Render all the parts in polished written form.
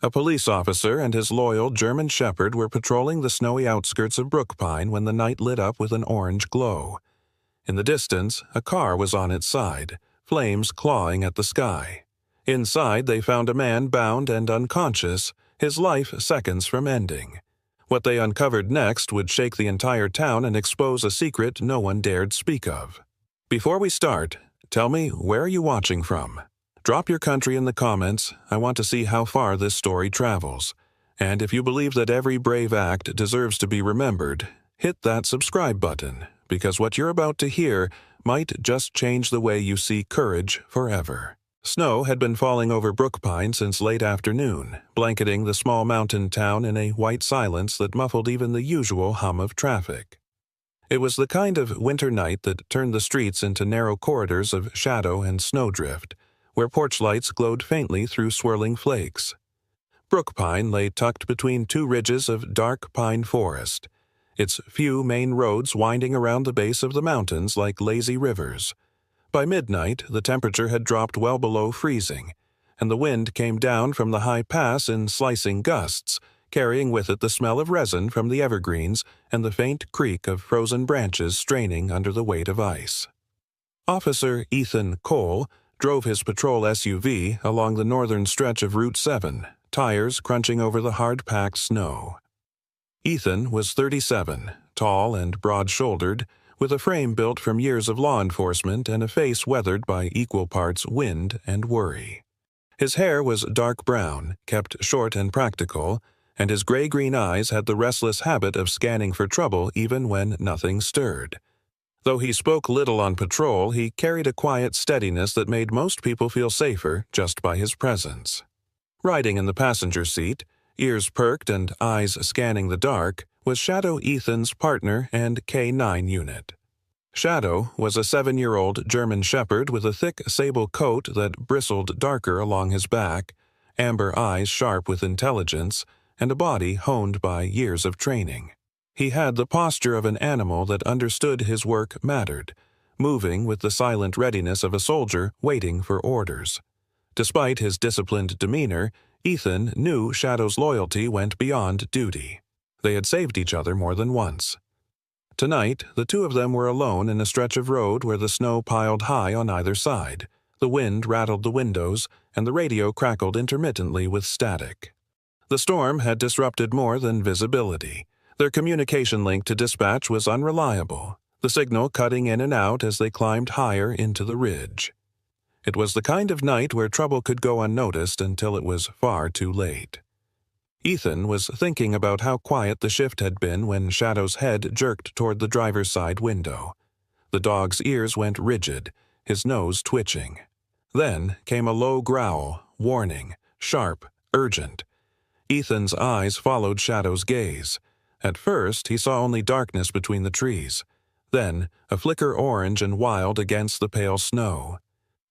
A police officer and his loyal German shepherd were patrolling the snowy outskirts of Brookpine when the night lit up with an orange glow. In the distance, a car was on its side, flames clawing at the sky. Inside, they found a man bound and unconscious, his life seconds from ending. What they uncovered next would shake the entire town and expose a secret no one dared speak of. Before we start, tell me, where are you watching from? Drop your country in the comments. I want to see how far this story travels. And if you believe that every brave act deserves to be remembered, hit that subscribe button, because what you're about to hear might just change the way you see courage forever. Snow had been falling over Brookpine since late afternoon, blanketing the small mountain town in a white silence that muffled even the usual hum of traffic. It was the kind of winter night that turned the streets into narrow corridors of shadow and snowdrift, where porch lights glowed faintly through swirling flakes. Brookpine lay tucked between two ridges of dark pine forest, its few main roads winding around the base of the mountains like lazy rivers. By midnight, the temperature had dropped well below freezing, and the wind came down from the high pass in slicing gusts, carrying with it the smell of resin from the evergreens and the faint creak of frozen branches straining under the weight of ice. Officer Ethan Cole drove his patrol SUV along the northern stretch of Route 7, tires crunching over the hard-packed snow. Ethan was 37, tall and broad-shouldered, with a frame built from years of law enforcement and a face weathered by equal parts wind and worry. His hair was dark brown, kept short and practical, and his gray-green eyes had the restless habit of scanning for trouble even when nothing stirred. Though he spoke little on patrol, he carried a quiet steadiness that made most people feel safer just by his presence. Riding in the passenger seat, ears perked and eyes scanning the dark, was Shadow Ethan's partner and K-9 unit. Shadow was a 7-year-old German shepherd with a thick sable coat that bristled darker along his back, amber eyes sharp with intelligence, and a body honed by years of training. He had the posture of an animal that understood his work mattered, moving with the silent readiness of a soldier waiting for orders. Despite his disciplined demeanor, Ethan knew Shadow's loyalty went beyond duty. They had saved each other more than once. Tonight, the two of them were alone in a stretch of road where the snow piled high on either side. The wind rattled the windows, and the radio crackled intermittently with static. The storm had disrupted more than visibility. Their communication link to dispatch was unreliable, the signal cutting in and out as they climbed higher into the ridge. It was the kind of night where trouble could go unnoticed until it was far too late. Ethan was thinking about how quiet the shift had been when Shadow's head jerked toward the driver's side window. The dog's ears went rigid, his nose twitching. Then came a low growl, warning, sharp, urgent. Ethan's eyes followed Shadow's gaze. At first, he saw only darkness between the trees. Then, a flicker orange and wild against the pale snow.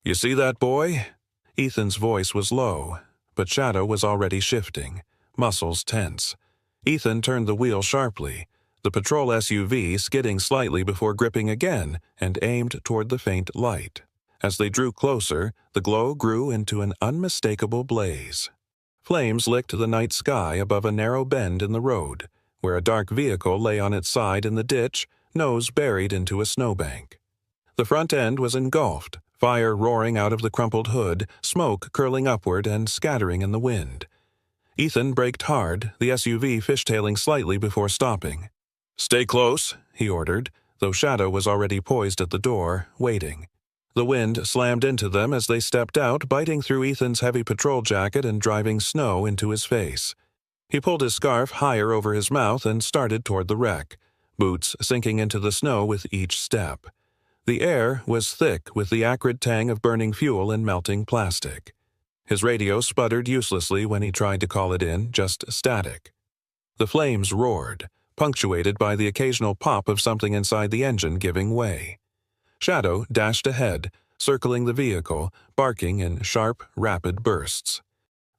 "You see that boy?" Ethan's voice was low, but Shadow was already shifting, muscles tense. Ethan turned the wheel sharply, the patrol SUV skidding slightly before gripping again, and aimed toward the faint light. As they drew closer, the glow grew into an unmistakable blaze. Flames licked the night sky above a narrow bend in the road, where a dark vehicle lay on its side in the ditch, nose buried into a snowbank. The front end was engulfed, fire roaring out of the crumpled hood, smoke curling upward and scattering in the wind. Ethan braked hard, the SUV fishtailing slightly before stopping. "Stay close," he ordered, though Shadow was already poised at the door, waiting. The wind slammed into them as they stepped out, biting through Ethan's heavy patrol jacket and driving snow into his face. He pulled his scarf higher over his mouth and started toward the wreck, boots sinking into the snow with each step. The air was thick with the acrid tang of burning fuel and melting plastic. His radio sputtered uselessly when he tried to call it in, just static. The flames roared, punctuated by the occasional pop of something inside the engine giving way. Shadow dashed ahead, circling the vehicle, barking in sharp, rapid bursts.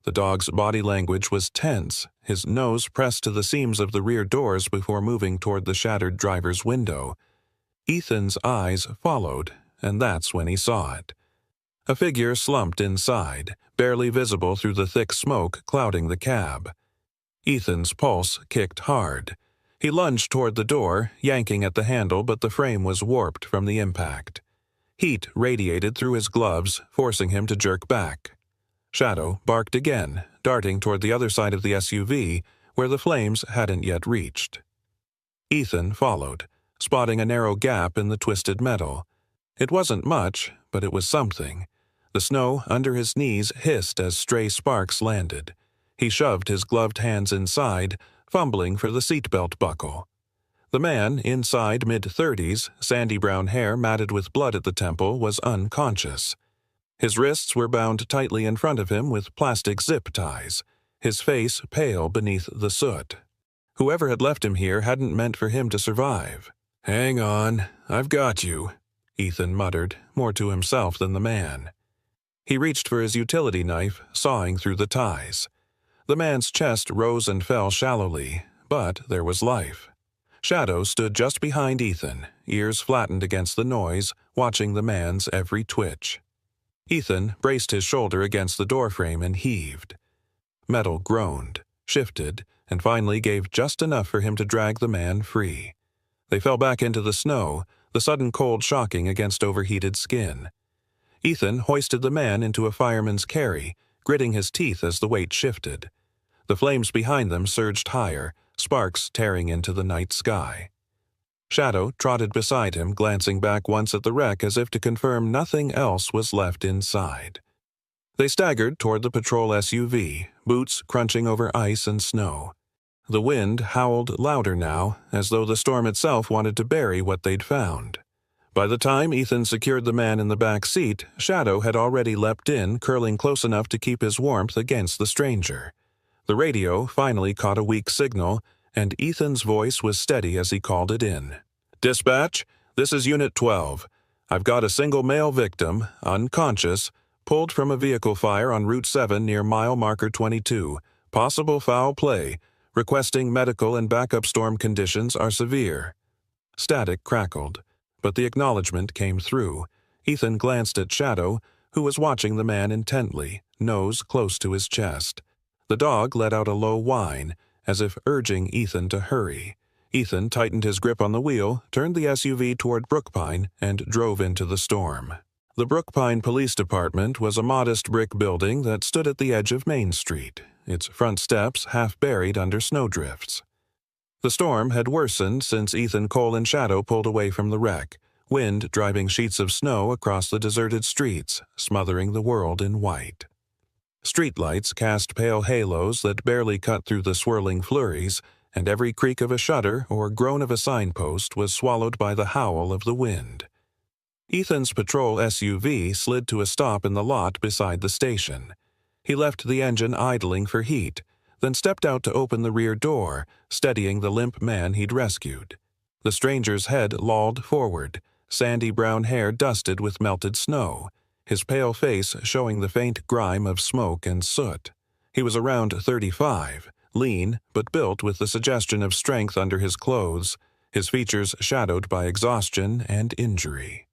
The dog's body language was tense, his nose pressed to the seams of the rear doors before moving toward the shattered driver's window. Ethan's eyes followed, and that's when he saw it. A figure slumped inside, barely visible through the thick smoke clouding the cab. Ethan's pulse kicked hard. He lunged toward the door, yanking at the handle, but the frame was warped from the impact. Heat radiated through his gloves, forcing him to jerk back. Shadow barked again, darting toward the other side of the SUV, where the flames hadn't yet reached. Ethan followed, spotting a narrow gap in the twisted metal. It wasn't much, but it was something. The snow under his knees hissed as stray sparks landed. He shoved his gloved hands inside, fumbling for the seatbelt buckle. The man, inside mid-30s, sandy brown hair matted with blood at the temple, was unconscious. His wrists were bound tightly in front of him with plastic zip ties, his face pale beneath the soot. Whoever had left him here hadn't meant for him to survive. "Hang on, I've got you," Ethan muttered, more to himself than the man. He reached for his utility knife, sawing through the ties. The man's chest rose and fell shallowly, but there was life. Shadow stood just behind Ethan, ears flattened against the noise, watching the man's every twitch. Ethan braced his shoulder against the doorframe and heaved. Metal groaned, shifted, and finally gave just enough for him to drag the man free. They fell back into the snow, the sudden cold shocking against overheated skin. Ethan hoisted the man into a fireman's carry, gritting his teeth as the weight shifted. The flames behind them surged higher, sparks tearing into the night sky. Shadow trotted beside him, glancing back once at the wreck as if to confirm nothing else was left inside. They staggered toward the patrol SUV, boots crunching over ice and snow. The wind howled louder now, as though the storm itself wanted to bury what they'd found. By the time Ethan secured the man in the back seat, Shadow had already leapt in, curling close enough to keep his warmth against the stranger. The radio finally caught a weak signal, and Ethan's voice was steady as he called it in. "Dispatch, this is Unit 12. I've got a single male victim, unconscious, pulled from a vehicle fire on Route 7 near mile marker 22. Possible foul play. Requesting medical and backup storm conditions are severe." Static crackled, but the acknowledgement came through. Ethan glanced at Shadow, who was watching the man intently, nose close to his chest. The dog let out a low whine, as if urging Ethan to hurry. Ethan tightened his grip on the wheel, turned the SUV toward Brookpine, and drove into the storm. The Brookpine Police Department was a modest brick building that stood at the edge of Main Street, its front steps half buried under snowdrifts. The storm had worsened since Ethan, Cole, and Shadow pulled away from the wreck, wind driving sheets of snow across the deserted streets, smothering the world in white. Streetlights cast pale halos that barely cut through the swirling flurries, and every creak of a shutter or groan of a signpost was swallowed by the howl of the wind. Ethan's patrol SUV slid to a stop in the lot beside the station. He left the engine idling for heat, then stepped out to open the rear door, steadying the limp man he'd rescued. The stranger's head lolled forward, sandy brown hair dusted with melted snow, his pale face showing the faint grime of smoke and soot. He was around 35, lean but built with the suggestion of strength under his clothes, his features shadowed by exhaustion and injury.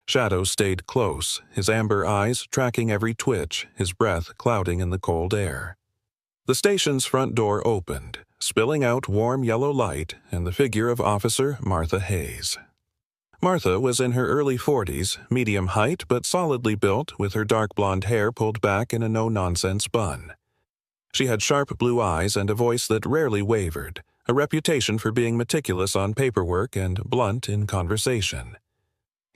Shadow stayed close, his amber eyes tracking every twitch, his breath clouding in the cold air. The station's front door opened, spilling out warm yellow light and the figure of Officer Martha Hayes. Martha was in her early 40s, medium height but solidly built, with her dark blonde hair pulled back in a no-nonsense bun. She had sharp blue eyes and a voice that rarely wavered, a reputation for being meticulous on paperwork and blunt in conversation.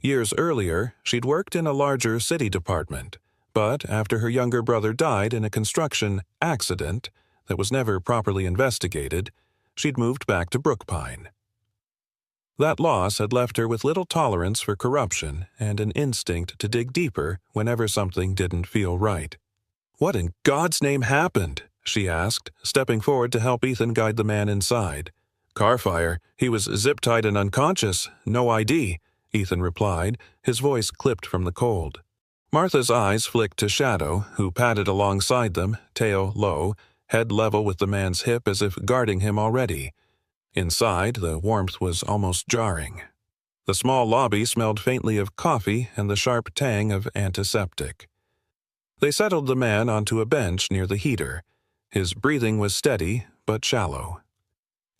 Years earlier, she'd worked in a larger city department, but after her younger brother died in a construction accident that was never properly investigated, she'd moved back to Brookpine. That loss had left her with little tolerance for corruption and an instinct to dig deeper whenever something didn't feel right. "What in God's name happened?" she asked, stepping forward to help Ethan guide the man inside. "Car fire. He was zip-tied and unconscious. No ID," Ethan replied, his voice clipped from the cold. Martha's eyes flicked to Shadow, who padded alongside them, tail low, head level with the man's hip as if guarding him already. Inside, the warmth was almost jarring. The small lobby smelled faintly of coffee and the sharp tang of antiseptic. They settled the man onto a bench near the heater. His breathing was steady, but shallow.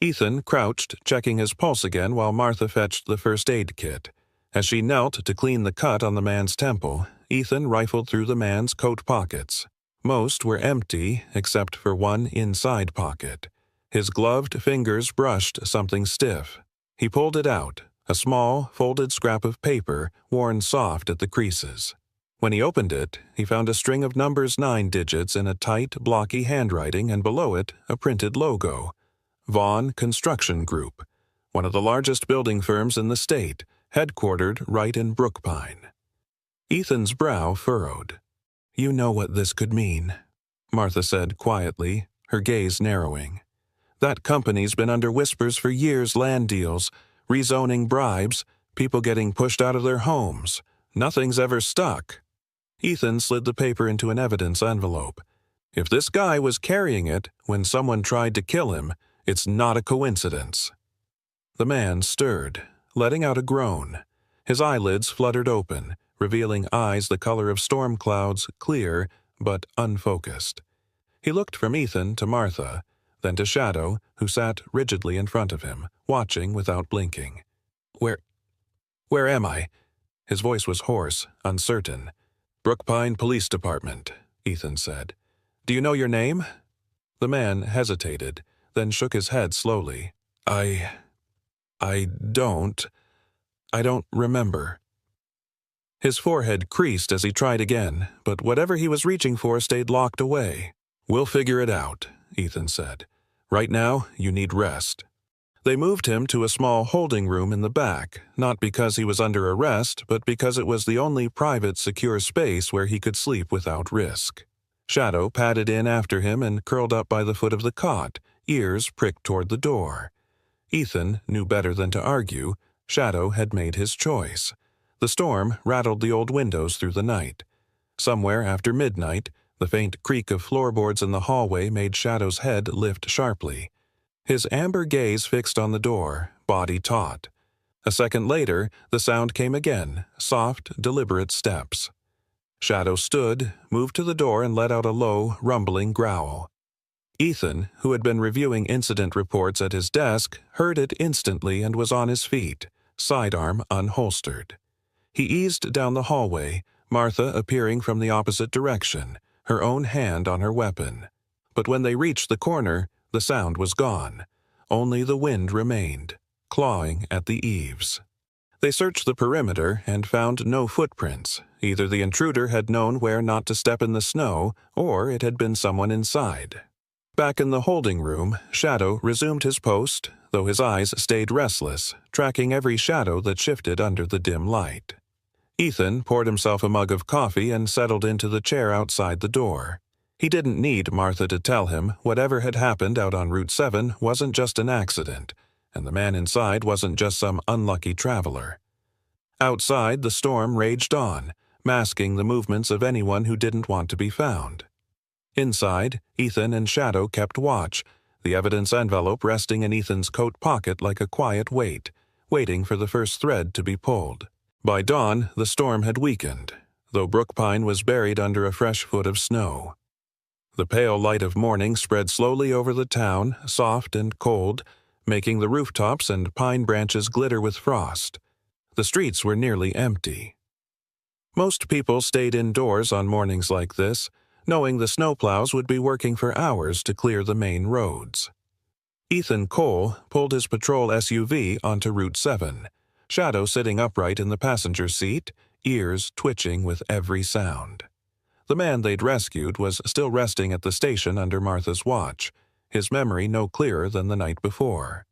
Ethan crouched, checking his pulse again while Martha fetched the first aid kit. As she knelt to clean the cut on the man's temple, Ethan rifled through the man's coat pockets. Most were empty, except for one inside pocket. His gloved fingers brushed something stiff. He pulled it out, a small, folded scrap of paper, worn soft at the creases. When he opened it, he found a string of numbers 9 digits in a tight, blocky handwriting, and below it, a printed logo. Vaughn Construction Group, one of the largest building firms in the state, headquartered right in Brookpine. Ethan's brow furrowed. "You know what this could mean," Martha said quietly, her gaze narrowing. "That company's been under whispers for years, land deals, rezoning bribes, people getting pushed out of their homes. Nothing's ever stuck." Ethan slid the paper into an evidence envelope. If this guy was carrying it when someone tried to kill him, it's not a coincidence. The man stirred, letting out a groan. His eyelids fluttered open, revealing eyes the color of storm clouds, clear but unfocused. He looked from Ethan to Martha, then to Shadow, who sat rigidly in front of him, watching without blinking. Where am I?" His voice was hoarse, uncertain. "Brookpine Police Department," Ethan said. "Do you know your name?" The man hesitated, then shook his head slowly. I don't remember." His forehead creased as he tried again, but whatever he was reaching for stayed locked away. "We'll figure it out," Ethan said. "Right now, you need rest." They moved him to a small holding room in the back, not because he was under arrest, but because it was the only private, secure space where he could sleep without risk. Shadow padded in after him and curled up by the foot of the cot, ears pricked toward the door. Ethan knew better than to argue. Shadow had made his choice. The storm rattled the old windows through the night. Somewhere after midnight, the faint creak of floorboards in the hallway made Shadow's head lift sharply. His amber gaze fixed on the door, body taut. A second later, the sound came again, soft, deliberate steps. Shadow stood, moved to the door, and let out a low, rumbling growl. Ethan, who had been reviewing incident reports at his desk, heard it instantly and was on his feet, sidearm unholstered. He eased down the hallway, Martha appearing from the opposite direction, her own hand on her weapon. But when they reached the corner, the sound was gone. Only the wind remained, clawing at the eaves. They searched the perimeter and found no footprints. Either the intruder had known where not to step in the snow, or it had been someone inside. Back in the holding room, Shadow resumed his post, though his eyes stayed restless, tracking every shadow that shifted under the dim light. Ethan poured himself a mug of coffee and settled into the chair outside the door. He didn't need Martha to tell him whatever had happened out on Route 7 wasn't just an accident, and the man inside wasn't just some unlucky traveler. Outside, the storm raged on, masking the movements of anyone who didn't want to be found. Inside, Ethan and Shadow kept watch, the evidence envelope resting in Ethan's coat pocket like a quiet weight, waiting for the first thread to be pulled. By dawn, the storm had weakened, though Brookpine was buried under a fresh foot of snow. The pale light of morning spread slowly over the town, soft and cold, making the rooftops and pine branches glitter with frost. The streets were nearly empty. Most people stayed indoors on mornings like this, knowing the snowplows would be working for hours to clear the main roads. Ethan Cole pulled his patrol SUV onto Route 7, Shadow sitting upright in the passenger seat, ears twitching with every sound. The man they'd rescued was still resting at the station under Martha's watch, his memory no clearer than the night before.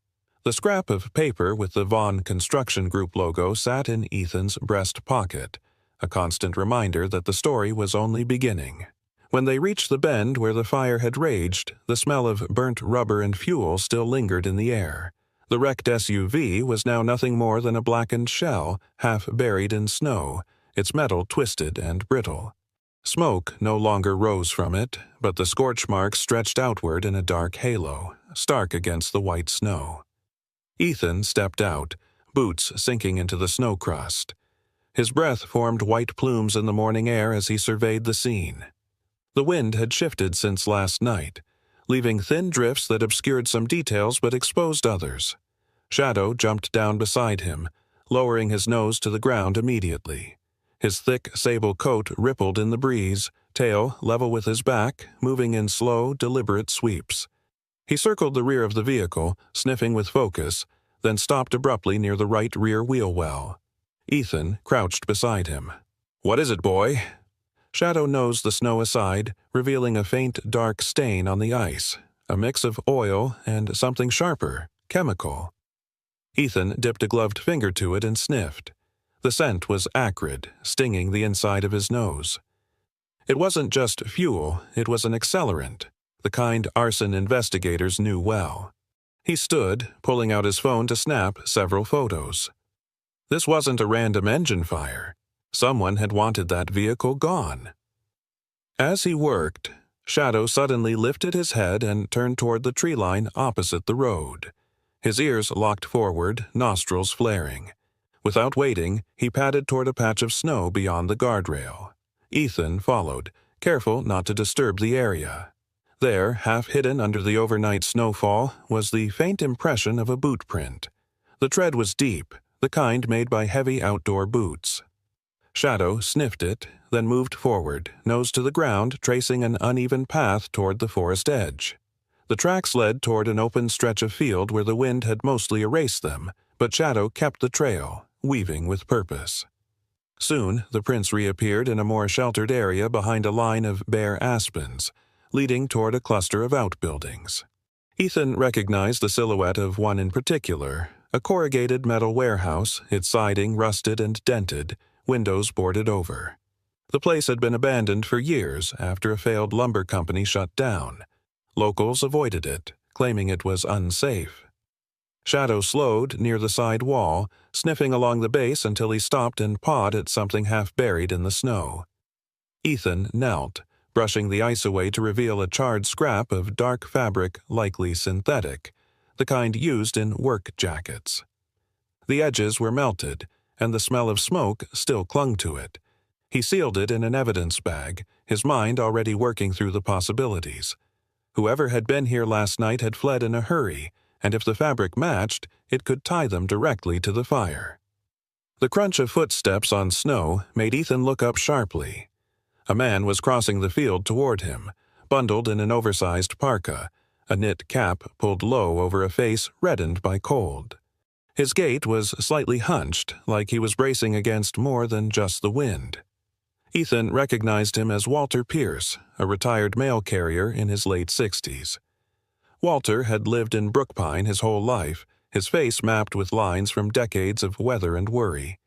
The scrap of paper with the Vaughn Construction Group logo sat in Ethan's breast pocket, a constant reminder that the story was only beginning. When they reached the bend where the fire had raged, the smell of burnt rubber and fuel still lingered in the air. The wrecked SUV was now nothing more than a blackened shell, half buried in snow, its metal twisted and brittle. Smoke no longer rose from it, but the scorch marks stretched outward in a dark halo, stark against the white snow. Ethan stepped out, boots sinking into the snow crust. His breath formed white plumes in the morning air as he surveyed the scene. The wind had shifted since last night, leaving thin drifts that obscured some details but exposed others. Shadow jumped down beside him, lowering his nose to the ground immediately. His thick sable coat rippled in the breeze, tail level with his back, moving in slow, deliberate sweeps. He circled the rear of the vehicle, sniffing with focus, then stopped abruptly near the right rear wheel well. Ethan crouched beside him. "What is it, boy?" Shadow nosed the snow aside, revealing a faint dark stain on the ice, a mix of oil and something sharper, chemical. Ethan dipped a gloved finger to it and sniffed. The scent was acrid, stinging the inside of his nose. It wasn't just fuel, it was an accelerant, the kind arson investigators knew well. He stood, pulling out his phone to snap several photos. This wasn't a random engine fire. Someone had wanted that vehicle gone. As he worked, Shadow suddenly lifted his head and turned toward the tree line opposite the road. His ears locked forward, nostrils flaring. Without waiting, he padded toward a patch of snow beyond the guardrail. Ethan followed, careful not to disturb the area. There, half hidden under the overnight snowfall, was the faint impression of a boot print. The tread was deep, the kind made by heavy outdoor boots. Shadow sniffed it, then moved forward, nose to the ground, tracing an uneven path toward the forest edge. The tracks led toward an open stretch of field where the wind had mostly erased them, but Shadow kept the trail, weaving with purpose. Soon, the prints reappeared in a more sheltered area behind a line of bare aspens, leading toward a cluster of outbuildings. Ethan recognized the silhouette of one in particular, a corrugated metal warehouse, its siding rusted and dented, windows boarded over. The place had been abandoned for years after a failed lumber company shut down. Locals avoided it, claiming it was unsafe. Shadow slowed near the side wall, sniffing along the base until he stopped and pawed at something half buried in the snow. Ethan knelt, brushing the ice away to reveal a charred scrap of dark fabric, likely synthetic, the kind used in work jackets. The edges were melted, and the smell of smoke still clung to it. He sealed it in an evidence bag, his mind already working through the possibilities. Whoever had been here last night had fled in a hurry, and if the fabric matched, it could tie them directly to the fire. The crunch of footsteps on snow made Ethan look up sharply. A man was crossing the field toward him, bundled in an oversized parka, a knit cap pulled low over a face reddened by cold. His gait was slightly hunched, like he was bracing against more than just the wind. Ethan recognized him as Walter Pierce, a retired mail carrier in his late 60s. Walter had lived in Brookpine his whole life, his face mapped with lines from decades of weather and worry.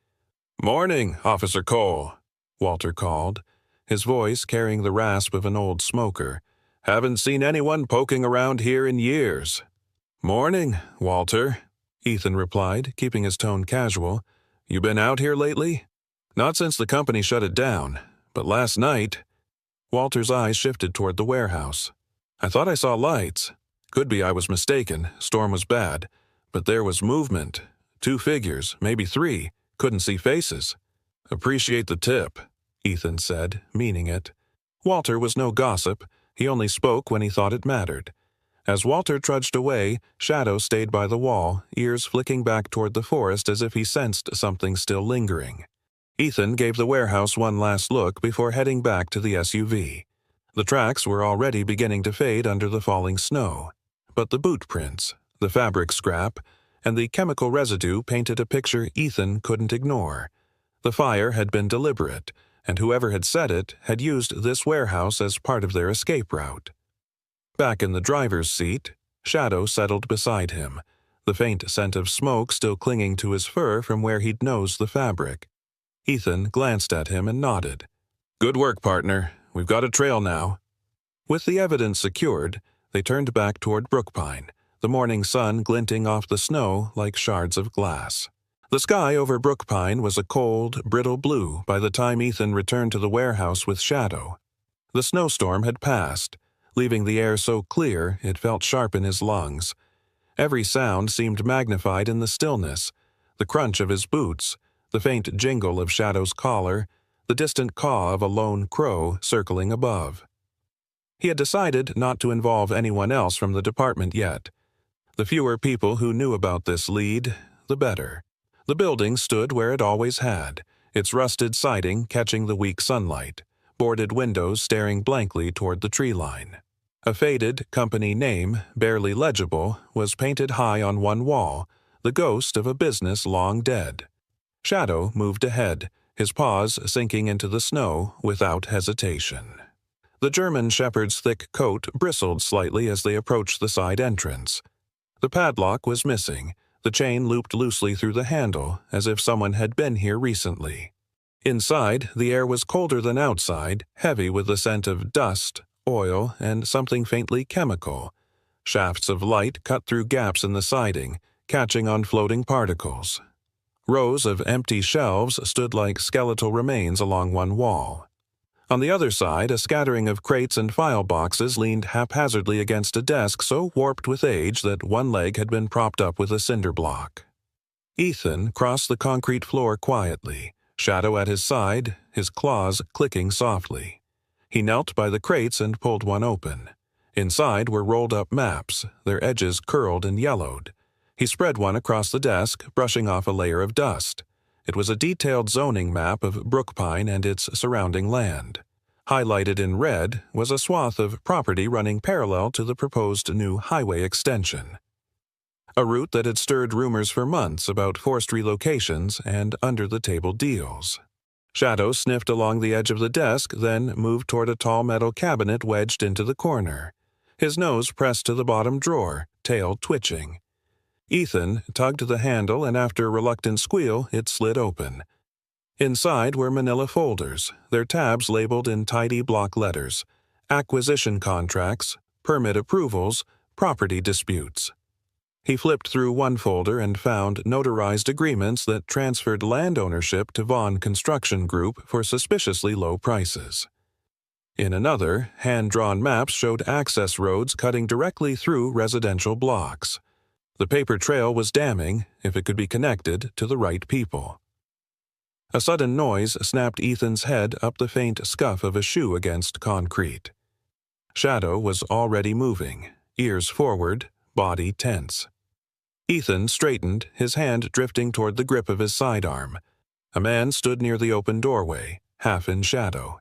"Morning, Officer Cole," Walter called, his voice carrying the rasp of an old smoker. "Haven't seen anyone poking around here in years." "Morning, Walter," Ethan replied, keeping his tone casual. "You been out here lately?" "Not since the company shut it down, but last night—" Walter's eyes shifted toward the warehouse. "I thought I saw lights. Could be I was mistaken, storm was bad, but there was movement. 2 figures, maybe 3, couldn't see faces." "Appreciate the tip," Ethan said, meaning it. Walter was no gossip, he only spoke when he thought it mattered. As Walter trudged away, Shadow stayed by the wall, ears flicking back toward the forest as if he sensed something still lingering. Ethan gave the warehouse one last look before heading back to the SUV. The tracks were already beginning to fade under the falling snow, but the boot prints, the fabric scrap, and the chemical residue painted a picture Ethan couldn't ignore. The fire had been deliberate, and whoever had set it had used this warehouse as part of their escape route. Back in the driver's seat, Shadow settled beside him, the faint scent of smoke still clinging to his fur from where he'd nosed the fabric. Ethan glanced at him and nodded. "Good work, partner. We've got a trail now." With the evidence secured, they turned back toward Brookpine, the morning sun glinting off the snow like shards of glass. The sky over Brookpine was a cold, brittle blue by the time Ethan returned to the warehouse with Shadow. The snowstorm had passed, leaving the air so clear it felt sharp in his lungs. Every sound seemed magnified in the stillness, the crunch of his boots, the faint jingle of Shadow's collar, the distant caw of a lone crow circling above. He had decided not to involve anyone else from the department yet. The fewer people who knew about this lead, the better. The building stood where it always had, its rusted siding catching the weak sunlight, boarded windows staring blankly toward the tree line. A faded company name, barely legible, was painted high on one wall, the ghost of a business long dead. Shadow moved ahead, his paws sinking into the snow without hesitation. The German shepherd's thick coat bristled slightly as they approached the side entrance. The padlock was missing, the chain looped loosely through the handle, as if someone had been here recently. Inside, the air was colder than outside, heavy with the scent of dust, oil, and something faintly chemical. Shafts of light cut through gaps in the siding, catching on floating particles. Rows of empty shelves stood like skeletal remains along one wall. On the other side, a scattering of crates and file boxes leaned haphazardly against a desk so warped with age that one leg had been propped up with a cinder block. Ethan crossed the concrete floor quietly, Shadow at his side, his claws clicking softly. He knelt by the crates and pulled one open. Inside were rolled-up maps, their edges curled and yellowed. He spread one across the desk, brushing off a layer of dust. It was a detailed zoning map of Brookpine and its surrounding land. Highlighted in red was a swath of property running parallel to the proposed new highway extension. A route that had stirred rumors for months about forced relocations and under-the-table deals. Shadow sniffed along the edge of the desk, then moved toward a tall metal cabinet wedged into the corner. His nose pressed to the bottom drawer, tail twitching. Ethan tugged the handle, and after a reluctant squeal, it slid open. Inside were manila folders, their tabs labeled in tidy block letters: acquisition contracts, permit approvals, property disputes. He flipped through one folder and found notarized agreements that transferred land ownership to Vaughn Construction Group for suspiciously low prices. In another, hand-drawn maps showed access roads cutting directly through residential blocks. The paper trail was damning, if it could be connected to the right people. A sudden noise snapped Ethan's head up the faint scuff of a shoe against concrete. Shadow was already moving, ears forward, body tense. Ethan straightened, his hand drifting toward the grip of his sidearm. A man stood near the open doorway, half in shadow.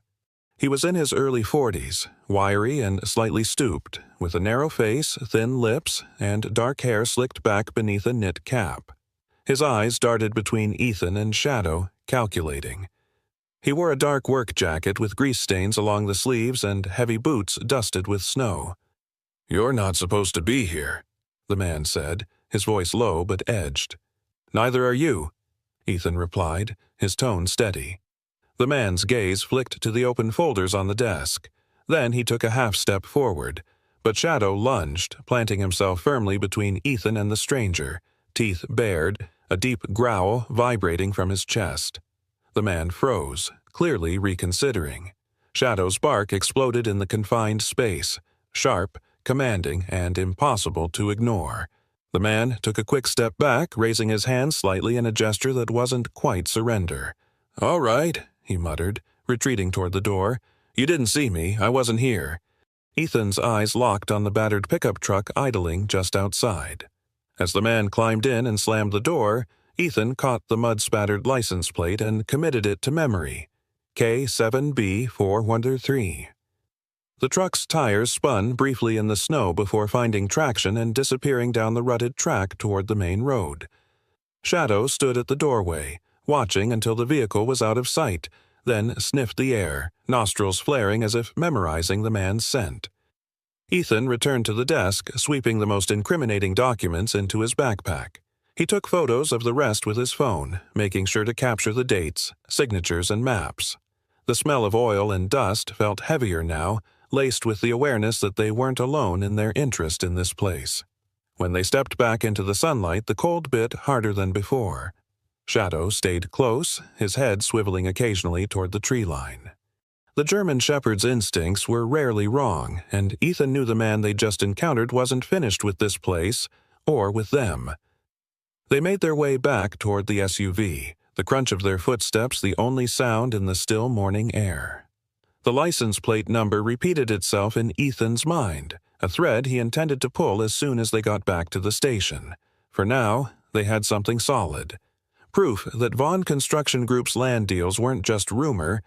He was in his early 40s, wiry and slightly stooped, with a narrow face, thin lips, and dark hair slicked back beneath a knit cap. His eyes darted between Ethan and Shadow, calculating. He wore a dark work jacket with grease stains along the sleeves and heavy boots dusted with snow. "You're not supposed to be here," the man said, his voice low but edged. "Neither are you," Ethan replied, his tone steady. The man's gaze flicked to the open folders on the desk. Then he took a half-step forward, but Shadow lunged, planting himself firmly between Ethan and the stranger, teeth bared, a deep growl vibrating from his chest. The man froze, clearly reconsidering. Shadow's bark exploded in the confined space, sharp, commanding, and impossible to ignore. The man took a quick step back, raising his hand slightly in a gesture that wasn't quite surrender. "All right," he muttered, retreating toward the door. "You didn't see me. I wasn't here." Ethan's eyes locked on the battered pickup truck idling just outside. As the man climbed in and slammed the door, Ethan caught the mud-spattered license plate and committed it to memory. K7B413. The truck's tires spun briefly in the snow before finding traction and disappearing down the rutted track toward the main road. Shadow stood at the doorway, watching until the vehicle was out of sight, then sniffed the air, nostrils flaring as if memorizing the man's scent. Ethan returned to the desk, sweeping the most incriminating documents into his backpack. He took photos of the rest with his phone, making sure to capture the dates, signatures, and maps. The smell of oil and dust felt heavier now, laced with the awareness that they weren't alone in their interest in this place. When they stepped back into the sunlight, the cold bit harder than before. Shadow stayed close, his head swiveling occasionally toward the tree line. The German shepherd's instincts were rarely wrong, and Ethan knew the man they'd just encountered wasn't finished with this place, or with them. They made their way back toward the SUV, the crunch of their footsteps the only sound in the still morning air. The license plate number repeated itself in Ethan's mind, a thread he intended to pull as soon as they got back to the station. For now, they had something solid. Proof that Vaughn Construction Group's land deals weren't just rumor,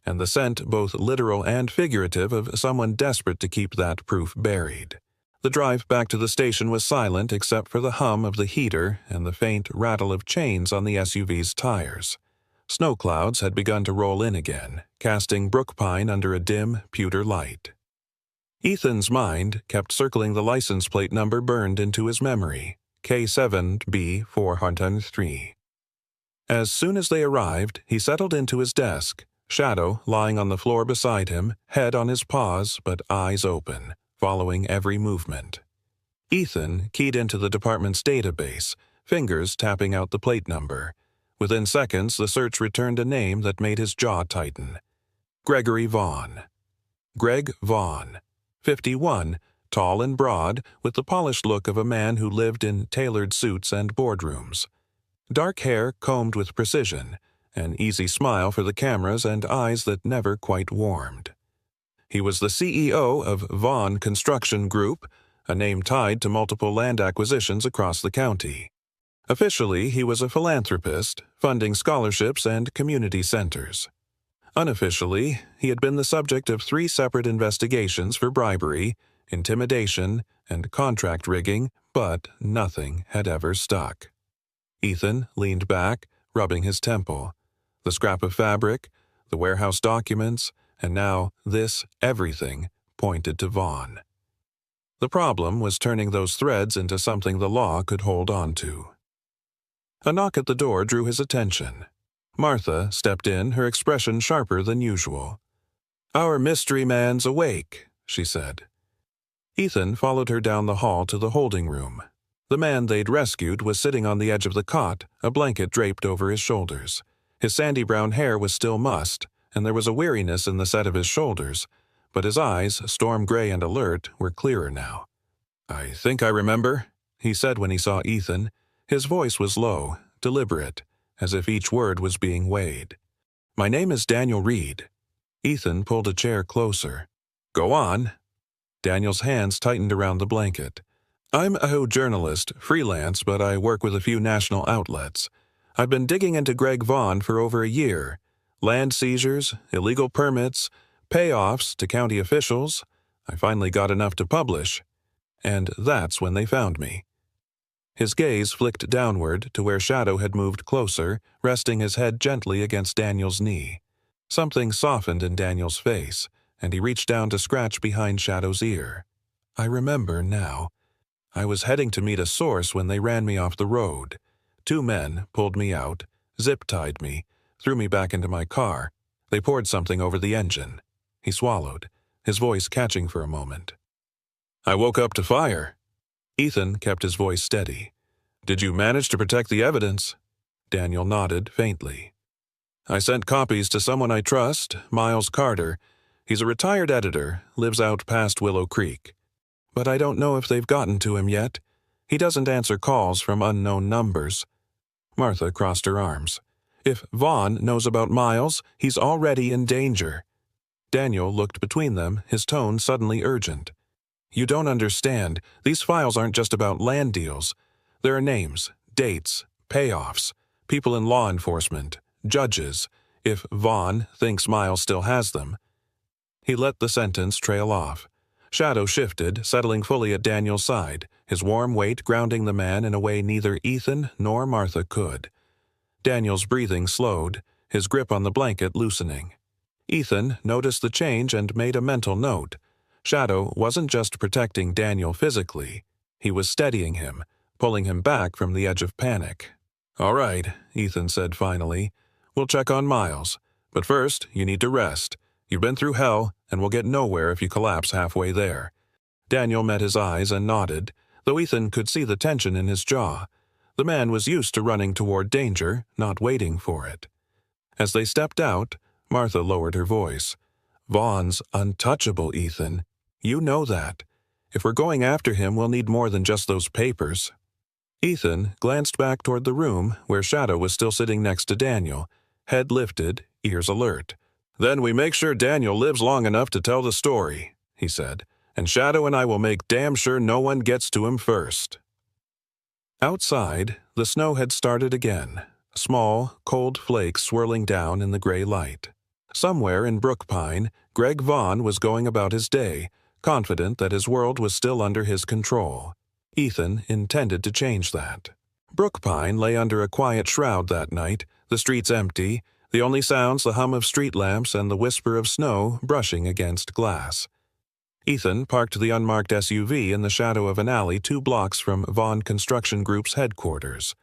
and the scent both literal and figurative of someone desperate to keep that proof buried. The drive back to the station was silent except for the hum of the heater and the faint rattle of chains on the SUV's tires. Snow clouds had begun to roll in again, casting Brookpine under a dim, pewter light. Ethan's mind kept circling the license plate number burned into his memory, K7B403. As soon as they arrived, he settled into his desk, Shadow lying on the floor beside him, head on his paws but eyes open, following every movement. Ethan keyed into the department's database, fingers tapping out the plate number. Within seconds, the search returned a name that made his jaw tighten. Gregory Vaughn. Greg Vaughn, 51, tall and broad, with the polished look of a man who lived in tailored suits and boardrooms. Dark hair combed with precision, an easy smile for the cameras and eyes that never quite warmed. He was the CEO of Vaughn Construction Group, a name tied to multiple land acquisitions across the county. Officially, he was a philanthropist, funding scholarships and community centers. Unofficially, he had been the subject of 3 separate investigations for bribery, intimidation, and contract rigging, but nothing had ever stuck. Ethan leaned back, rubbing his temple. The scrap of fabric, the warehouse documents, and now this everything pointed to Vaughn. The problem was turning those threads into something the law could hold on to. A knock at the door drew his attention. Martha stepped in, her expression sharper than usual. "Our mystery man's awake," she said. Ethan followed her down the hall to the holding room. The man they'd rescued was sitting on the edge of the cot, a blanket draped over his shoulders. His sandy brown hair was still mussed, and there was a weariness in the set of his shoulders, but his eyes, storm gray and alert, were clearer now. "I think I remember," he said when he saw Ethan. His voice was low, deliberate, as if each word was being weighed. "My name is Daniel Reed." Ethan pulled a chair closer. "Go on." Daniel's hands tightened around the blanket. "I'm a journalist, freelance, but I work with a few national outlets. I've been digging into Greg Vaughn for over a year. Land seizures, illegal permits, payoffs to county officials. I finally got enough to publish. And that's when they found me." His gaze flicked downward to where Shadow had moved closer, resting his head gently against Daniel's knee. Something softened in Daniel's face, and he reached down to scratch behind Shadow's ear. "I remember now. I was heading to meet a source when they ran me off the road. 2 men pulled me out, zip-tied me, threw me back into my car. They poured something over the engine." He swallowed, his voice catching for a moment. "I woke up to fire." Ethan kept his voice steady. "Did you manage to protect the evidence?" Daniel nodded faintly. "I sent copies to someone I trust, Miles Carter. He's a retired editor, lives out past Willow Creek. But I don't know if they've gotten to him yet. He doesn't answer calls from unknown numbers." Martha crossed her arms. "If Vaughn knows about Miles, he's already in danger." Daniel looked between them, his tone suddenly urgent. "You don't understand. These files aren't just about land deals. There are names, dates, payoffs, people in law enforcement, judges, if Vaughn thinks Miles still has them." He let the sentence trail off. Shadow shifted, settling fully at Daniel's side, his warm weight grounding the man in a way neither Ethan nor Martha could. Daniel's breathing slowed, his grip on the blanket loosening. Ethan noticed the change and made a mental note. Shadow wasn't just protecting Daniel physically. He was steadying him, pulling him back from the edge of panic. "All right," Ethan said finally. "We'll check on Miles. But first, you need to rest. You've been through hell, and we'll get nowhere if you collapse halfway there." Daniel met his eyes and nodded, though Ethan could see the tension in his jaw. The man was used to running toward danger, not waiting for it. As they stepped out, Martha lowered her voice. "Vaughn's untouchable, Ethan. You know that. If we're going after him, we'll need more than just those papers." Ethan glanced back toward the room where Shadow was still sitting next to Daniel, head lifted, ears alert. "Then we make sure Daniel lives long enough to tell the story," he said, "and Shadow and I will make damn sure no one gets to him first." Outside, the snow had started again, small, cold flakes swirling down in the gray light. Somewhere in Brookpine, Greg Vaughn was going about his day, confident that his world was still under his control. Ethan intended to change that. Brookpine lay under a quiet shroud that night, the streets empty, the only sounds the hum of street lamps and the whisper of snow brushing against glass. Ethan parked the unmarked SUV in the shadow of an alley 2 blocks from Vaughn Construction Group's headquarters.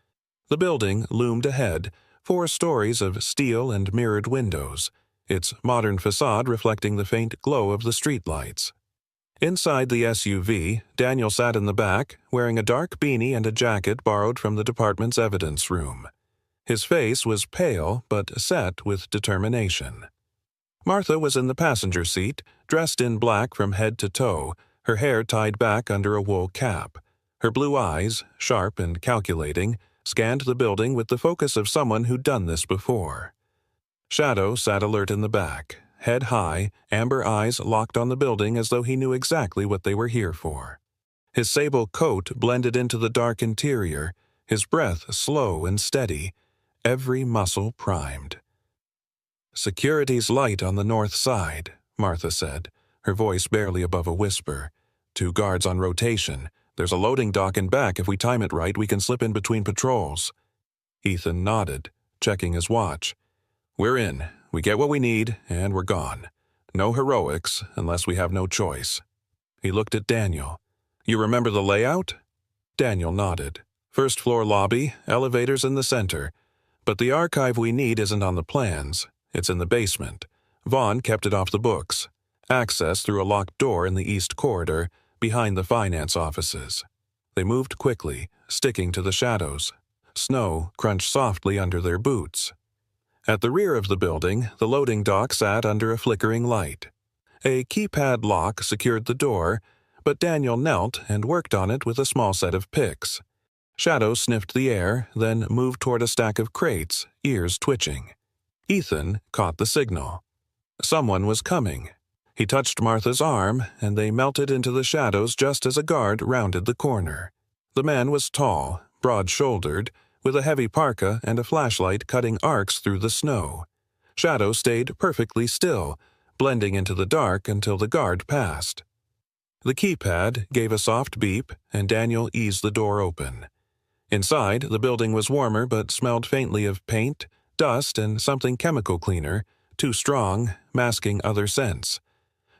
The building loomed ahead, 4 stories of steel and mirrored windows, its modern facade reflecting the faint glow of the streetlights. Inside the SUV, Daniel sat in the back, wearing a dark beanie and a jacket borrowed from the department's evidence room. His face was pale but set with determination. Martha was in the passenger seat, dressed in black from head to toe, her hair tied back under a wool cap. Her blue eyes, sharp and calculating, scanned the building with the focus of someone who'd done this before. Shadow sat alert in the back, head high, amber eyes locked on the building as though he knew exactly what they were here for. His sable coat blended into the dark interior, his breath slow and steady, every muscle primed. "Security's light on the north side," Martha said, her voice barely above a whisper. "2 guards on rotation. There's a loading dock in back. If we time it right, we can slip in between patrols." Ethan nodded, checking his watch. "We're in. We get what we need, and we're gone. No heroics, unless we have no choice." He looked at Daniel. "You remember the layout?" Daniel nodded. "First floor lobby, elevators in the center. But the archive we need isn't on the plans. It's in the basement. Vaughn kept it off the books. Access through a locked door in the east corridor, behind the finance offices." They moved quickly, sticking to the shadows. Snow crunched softly under their boots. At the rear of the building, the loading dock sat under a flickering light. A keypad lock secured the door, but Daniel knelt and worked on it with a small set of picks. Shadow sniffed the air, then moved toward a stack of crates, ears twitching. Ethan caught the signal. Someone was coming. He touched Martha's arm, and they melted into the shadows just as a guard rounded the corner. The man was tall, broad-shouldered, with a heavy parka and a flashlight cutting arcs through the snow. Shadow stayed perfectly still, blending into the dark until the guard passed. The keypad gave a soft beep, and Daniel eased the door open. Inside, the building was warmer but smelled faintly of paint, dust, and something chemical cleaner, too strong, masking other scents.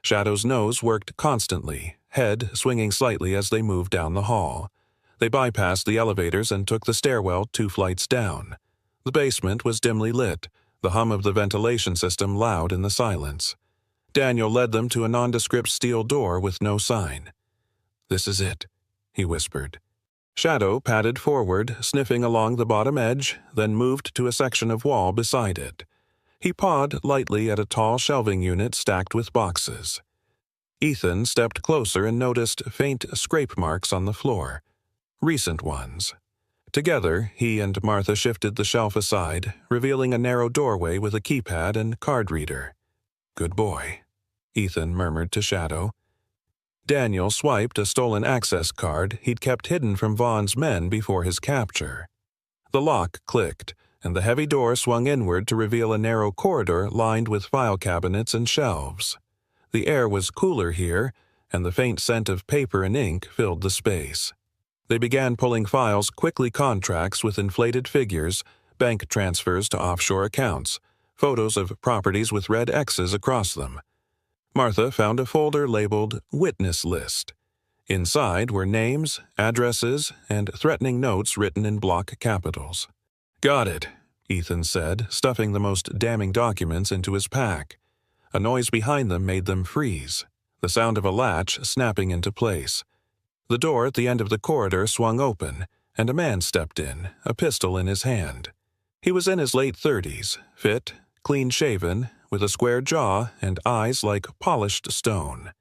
Shadow's nose worked constantly, head swinging slightly as they moved down the hall. They bypassed the elevators and took the stairwell 2 flights down. The basement was dimly lit, the hum of the ventilation system loud in the silence. Daniel led them to a nondescript steel door with no sign. "This is it," he whispered. Shadow padded forward, sniffing along the bottom edge, then moved to a section of wall beside it. He pawed lightly at a tall shelving unit stacked with boxes. Ethan stepped closer and noticed faint scrape marks on the floor. Recent ones. Together, he and Martha shifted the shelf aside, revealing a narrow doorway with a keypad and card reader. "Good boy," Ethan murmured to Shadow. Daniel swiped a stolen access card he'd kept hidden from Vaughn's men before his capture. The lock clicked, and the heavy door swung inward to reveal a narrow corridor lined with file cabinets and shelves. The air was cooler here, and the faint scent of paper and ink filled the space. They began pulling files, quickly contracts with inflated figures, bank transfers to offshore accounts, photos of properties with red X's across them. Martha found a folder labeled Witness List. Inside were names, addresses, and threatening notes written in block capitals. "Got it," Ethan said, stuffing the most damning documents into his pack. A noise behind them made them freeze, the sound of a latch snapping into place. The door at the end of the corridor swung open, and a man stepped in, a pistol in his hand. He was in his late 30s, fit, clean-shaven, with a square jaw and eyes like polished stone.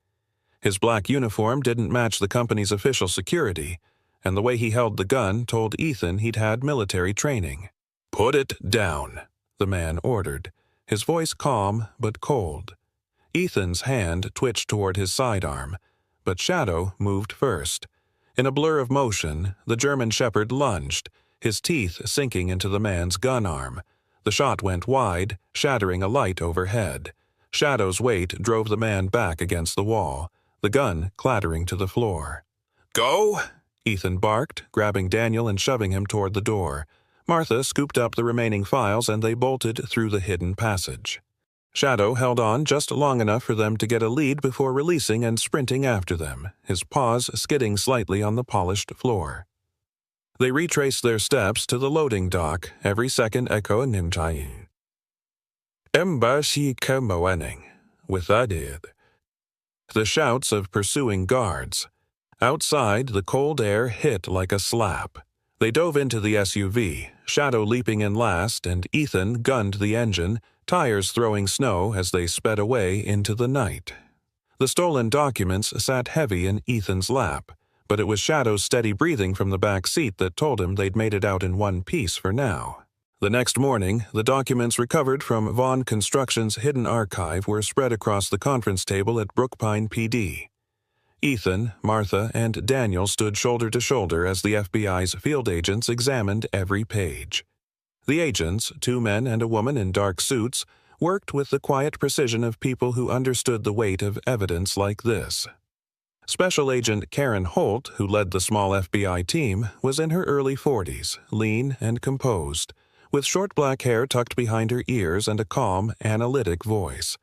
His black uniform didn't match the company's official security, and the way he held the gun told Ethan he'd had military training. "Put it down," the man ordered. his voice calm but cold. Ethan's hand twitched toward his sidearm, but Shadow moved first. In a blur of motion, the German Shepherd lunged, his teeth sinking into the man's gun arm. The shot went wide, shattering a light overhead. Shadow's weight drove the man back against the wall, the gun clattering to the floor. "Go!" Ethan barked, grabbing Daniel and shoving him toward the door. Martha scooped up the remaining files and they bolted through the hidden passage. Shadow held on just long enough for them to get a lead before releasing and sprinting after them, his paws skidding slightly on the polished floor. They retraced their steps to the loading dock, every second echo nimtayin. Embashi kemoening, with that id. The shouts of pursuing guards. Outside, the cold air hit like a slap. They dove into the SUV, Shadow leaping in last, and Ethan gunned the engine, tires throwing snow as they sped away into the night. The stolen documents sat heavy in Ethan's lap, but it was Shadow's steady breathing from the back seat that told him they'd made it out in one piece for now. The next morning, the documents recovered from Vaughn Construction's hidden archive were spread across the conference table at Brookpine PD. Ethan, Martha, and Daniel stood shoulder to shoulder as the FBI's field agents examined every page. The agents, 2 men and a woman in dark suits, worked with the quiet precision of people who understood the weight of evidence like this. Special Agent Karen Holt, who led the small FBI team, was in her early 40s, lean and composed, with short black hair tucked behind her ears and a calm, analytic voice.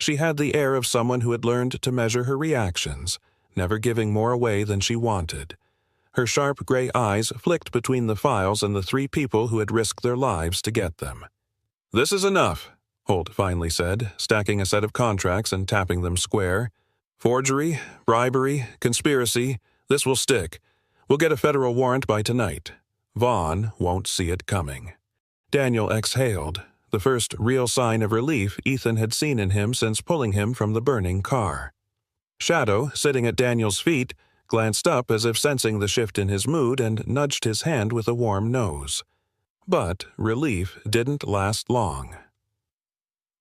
She had the air of someone who had learned to measure her reactions, never giving more away than she wanted. Her sharp gray eyes flicked between the files and the 3 people who had risked their lives to get them. "This is enough," Holt finally said, stacking a set of contracts and tapping them square. "Forgery, bribery, conspiracy, this will stick. We'll get a federal warrant by tonight. Vaughn won't see it coming." Daniel exhaled, the first real sign of relief Ethan had seen in him since pulling him from the burning car. Shadow, sitting at Daniel's feet, glanced up as if sensing the shift in his mood and nudged his hand with a warm nose. But relief didn't last long.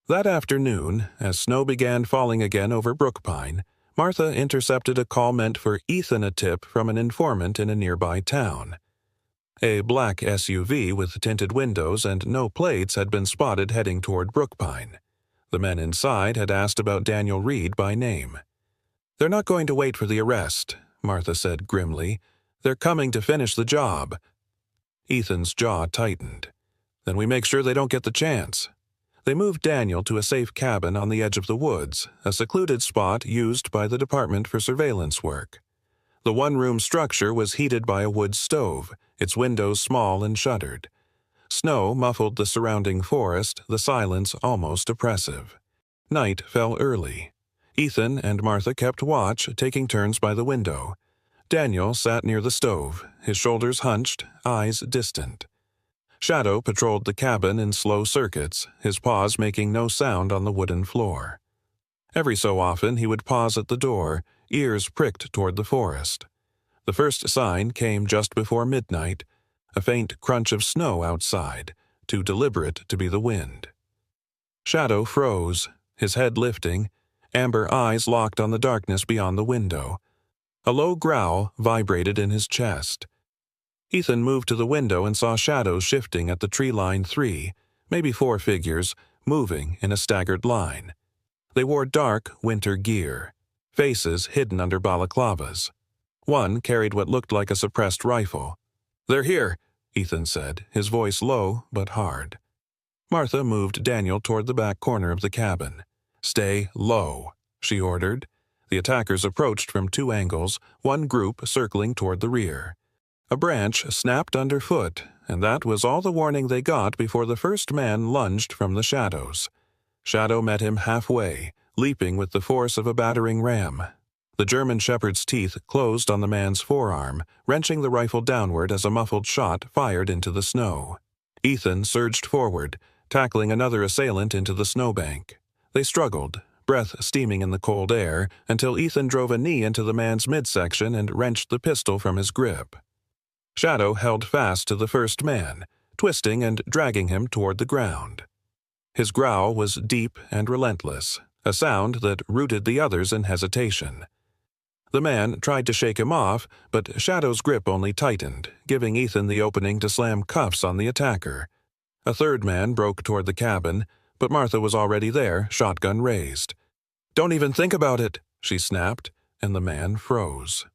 That afternoon, as snow began falling again over Brookpine, Martha intercepted a call meant for Ethan a tip from an informant in a nearby town. A black SUV with tinted windows and no plates had been spotted heading toward Brookpine. The men inside had asked about Daniel Reed by name. "They're not going to wait for the arrest," Martha said grimly. "They're coming to finish the job." Ethan's jaw tightened. "Then we make sure they don't get the chance." They moved Daniel to a safe cabin on the edge of the woods, a secluded spot used by the department for surveillance work. The one-room structure was heated by a wood stove, its windows small and shuttered. Snow muffled the surrounding forest, the silence almost oppressive. Night fell early. Ethan and Martha kept watch, taking turns by the window. Daniel sat near the stove, his shoulders hunched, eyes distant. Shadow patrolled the cabin in slow circuits, his paws making no sound on the wooden floor. Every so often he would pause at the door, ears pricked toward the forest. The first sign came just before midnight, a faint crunch of snow outside, too deliberate to be the wind. Shadow froze, his head lifting, amber eyes locked on the darkness beyond the window. A low growl vibrated in his chest. Ethan moved to the window and saw shadows shifting at the tree line 3, maybe 4 figures, moving in a staggered line. They wore dark winter gear, faces hidden under balaclavas. One carried what looked like a suppressed rifle. "They're here," Ethan said, his voice low but hard. Martha moved Daniel toward the back corner of the cabin. "Stay low," she ordered. The attackers approached from 2 angles, one group circling toward the rear. A branch snapped underfoot, and that was all the warning they got before the first man lunged from the shadows. Shadow met him halfway, leaping with the force of a battering ram. The German Shepherd's teeth closed on the man's forearm, wrenching the rifle downward as a muffled shot fired into the snow. Ethan surged forward, tackling another assailant into the snowbank. They struggled, breath steaming in the cold air, until Ethan drove a knee into the man's midsection and wrenched the pistol from his grip. Shadow held fast to the first man, twisting and dragging him toward the ground. His growl was deep and relentless, a sound that rooted the others in hesitation. The man tried to shake him off, but Shadow's grip only tightened, giving Ethan the opening to slam cuffs on the attacker. A third man broke toward the cabin, but Martha was already there, shotgun raised. "Don't even think about it," she snapped, and the man froze.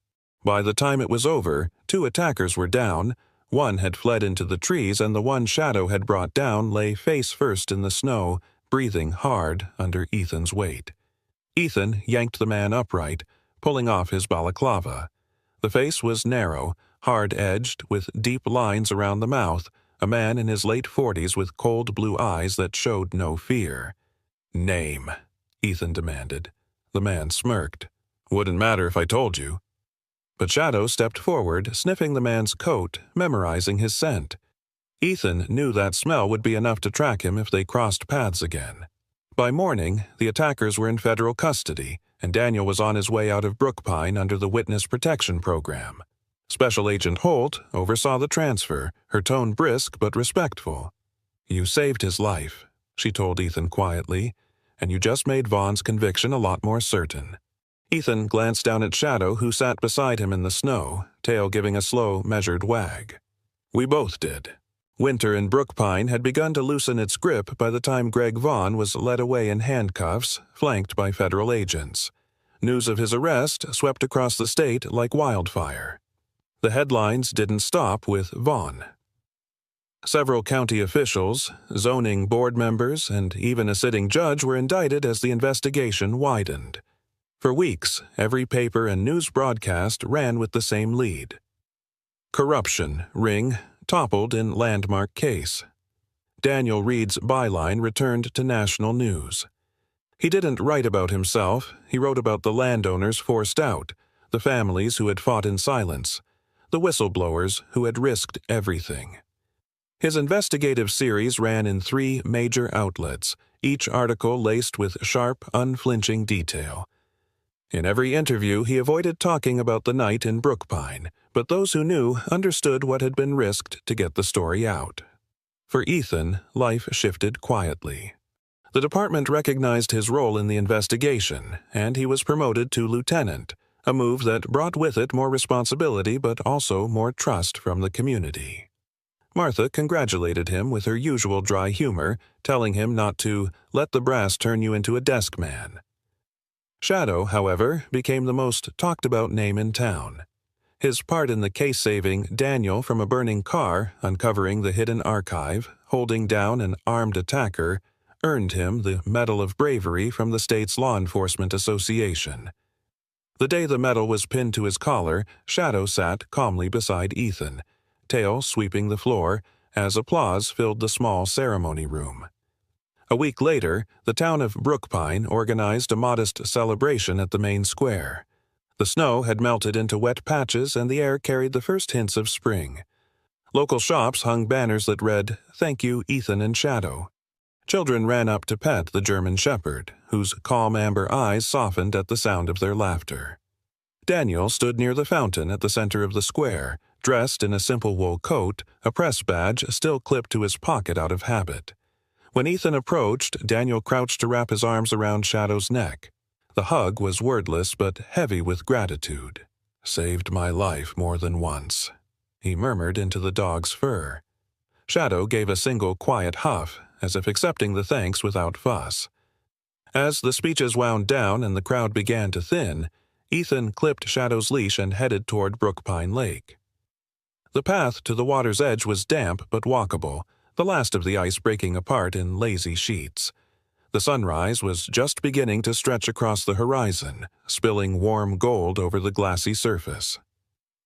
By the time it was over, 2 attackers were down. One had fled into the trees, and the one Shadow had brought down lay face first in the snow, breathing hard under Ethan's weight. Ethan yanked the man upright, pulling off his balaclava. The face was narrow, hard-edged, with deep lines around the mouth, a man in his late 40s with cold blue eyes that showed no fear. "Name," Ethan demanded. The man smirked. "Wouldn't matter if I told you." But Shadow stepped forward, sniffing the man's coat, memorizing his scent. Ethan knew that smell would be enough to track him if they crossed paths again. By morning, the attackers were in federal custody, and Daniel was on his way out of Brookpine under the Witness Protection Program. Special Agent Holt oversaw the transfer, her tone brisk but respectful. "You saved his life," she told Ethan quietly, "and you just made Vaughn's conviction a lot more certain." Ethan glanced down at Shadow, who sat beside him in the snow, tail giving a slow, measured wag. "We both did." Winter in Brookpine had begun to loosen its grip by the time Greg Vaughn was led away in handcuffs, flanked by federal agents. News of his arrest swept across the state like wildfire. The headlines didn't stop with Vaughn. Several county officials, zoning board members, and even a sitting judge were indicted as the investigation widened. For weeks, every paper and news broadcast ran with the same lead. "Corruption ring toppled in landmark case." Daniel Reed's byline returned to national news. He didn't write about himself, he wrote about the landowners forced out, the families who had fought in silence, the whistleblowers who had risked everything. His investigative series ran in 3 major outlets, each article laced with sharp, unflinching detail. In every interview, he avoided talking about the night in Brookpine, but those who knew understood what had been risked to get the story out. For Ethan, life shifted quietly. The department recognized his role in the investigation, and he was promoted to lieutenant, a move that brought with it more responsibility but also more trust from the community. Martha congratulated him with her usual dry humor, telling him not to let the brass turn you into a desk man. Shadow, however, became the most talked-about name in town. His part in the case saving Daniel from a burning car, uncovering the hidden archive, holding down an armed attacker, earned him the Medal of Bravery from the state's Law Enforcement Association. The day the medal was pinned to his collar, Shadow sat calmly beside Ethan, tail sweeping the floor, as applause filled the small ceremony room. A week later, the town of Brookpine organized a modest celebration at the main square. The snow had melted into wet patches and the air carried the first hints of spring. Local shops hung banners that read, "Thank you, Ethan and Shadow." Children ran up to pet the German shepherd, whose calm amber eyes softened at the sound of their laughter. Daniel stood near the fountain at the center of the square, dressed in a simple wool coat, a press badge still clipped to his pocket out of habit. When Ethan approached, Daniel crouched to wrap his arms around Shadow's neck. The hug was wordless but heavy with gratitude. "Saved my life more than once," he murmured into the dog's fur. Shadow gave a single quiet huff, as if accepting the thanks without fuss. As the speeches wound down and the crowd began to thin, Ethan clipped Shadow's leash and headed toward Brookpine Lake. The path to the water's edge was damp but walkable, the last of the ice breaking apart in lazy sheets. The sunrise was just beginning to stretch across the horizon, spilling warm gold over the glassy surface.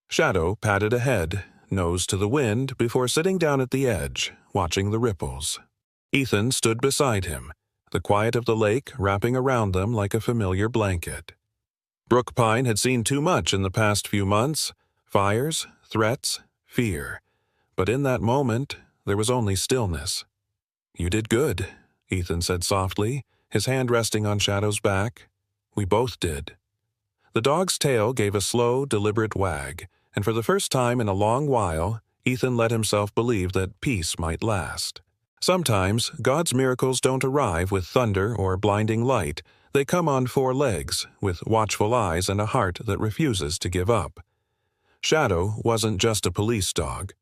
Shadow padded ahead, nose to the wind, before sitting down at the edge, watching the ripples. Ethan stood beside him, the quiet of the lake wrapping around them like a familiar blanket. Brookpine had seen too much in the past few months: fires, threats, fear. But in that moment, there was only stillness. "You did good," Ethan said softly, his hand resting on Shadow's back. "We both did." The dog's tail gave a slow, deliberate wag, and for the first time in a long while, Ethan let himself believe that peace might last. Sometimes God's miracles don't arrive with thunder or blinding light. They come on four legs, with watchful eyes and a heart that refuses to give up. Shadow wasn't just a police dog.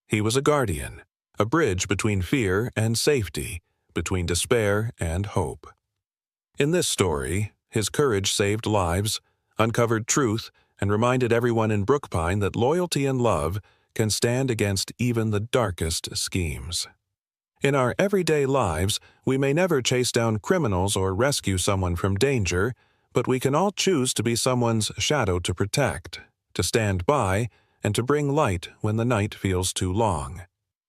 He was a guardian, a bridge between fear and safety, between despair and hope. In this story, his courage saved lives, uncovered truth, and reminded everyone in Brookpine that loyalty and love can stand against even the darkest schemes. In our everyday lives, we may never chase down criminals or rescue someone from danger, but we can all choose to be someone's shadow to protect, to stand by, and to bring light when the night feels too long.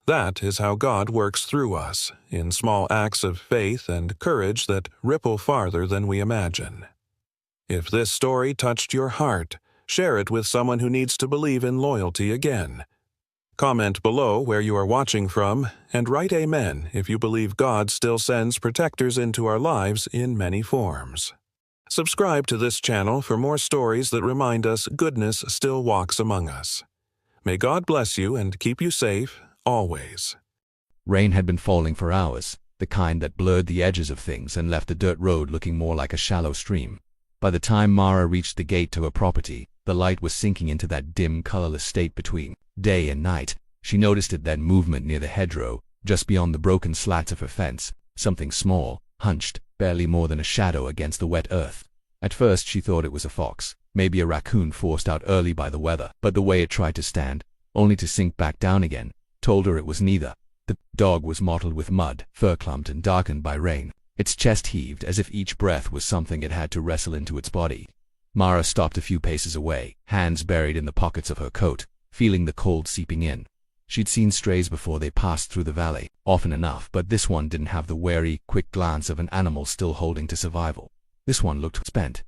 That is how God works through us, in small acts of faith and courage that ripple farther than we imagine. If this story touched your heart, share it with someone who needs to believe in loyalty again. Comment below where you are watching from, and write Amen if you believe God still sends protectors into our lives in many forms. Subscribe to this channel for more stories that remind us goodness still walks among us. May God bless you and keep you safe, always. Rain had been falling for hours, the kind that blurred the edges of things and left the dirt road looking more like a shallow stream. By the time Mara reached the gate to her property, the light was sinking into that dim, colorless state between day and night. She noticed it then movement near the hedgerow, just beyond the broken slats of her fence, something small, hunched, barely more than a shadow against the wet earth. At first she thought it was a fox, maybe a raccoon forced out early by the weather, but the way it tried to stand, only to sink back down again, told her it was neither. The dog was mottled with mud, fur-clumped and darkened by rain. Its chest heaved as if each breath was something it had to wrestle into its body. Mara stopped a few paces away, hands buried in the pockets of her coat, feeling the cold seeping in. She'd seen strays before they passed through the valley, often enough, but this one didn't have the wary, quick glance of an animal still holding to survival. This one looked spent.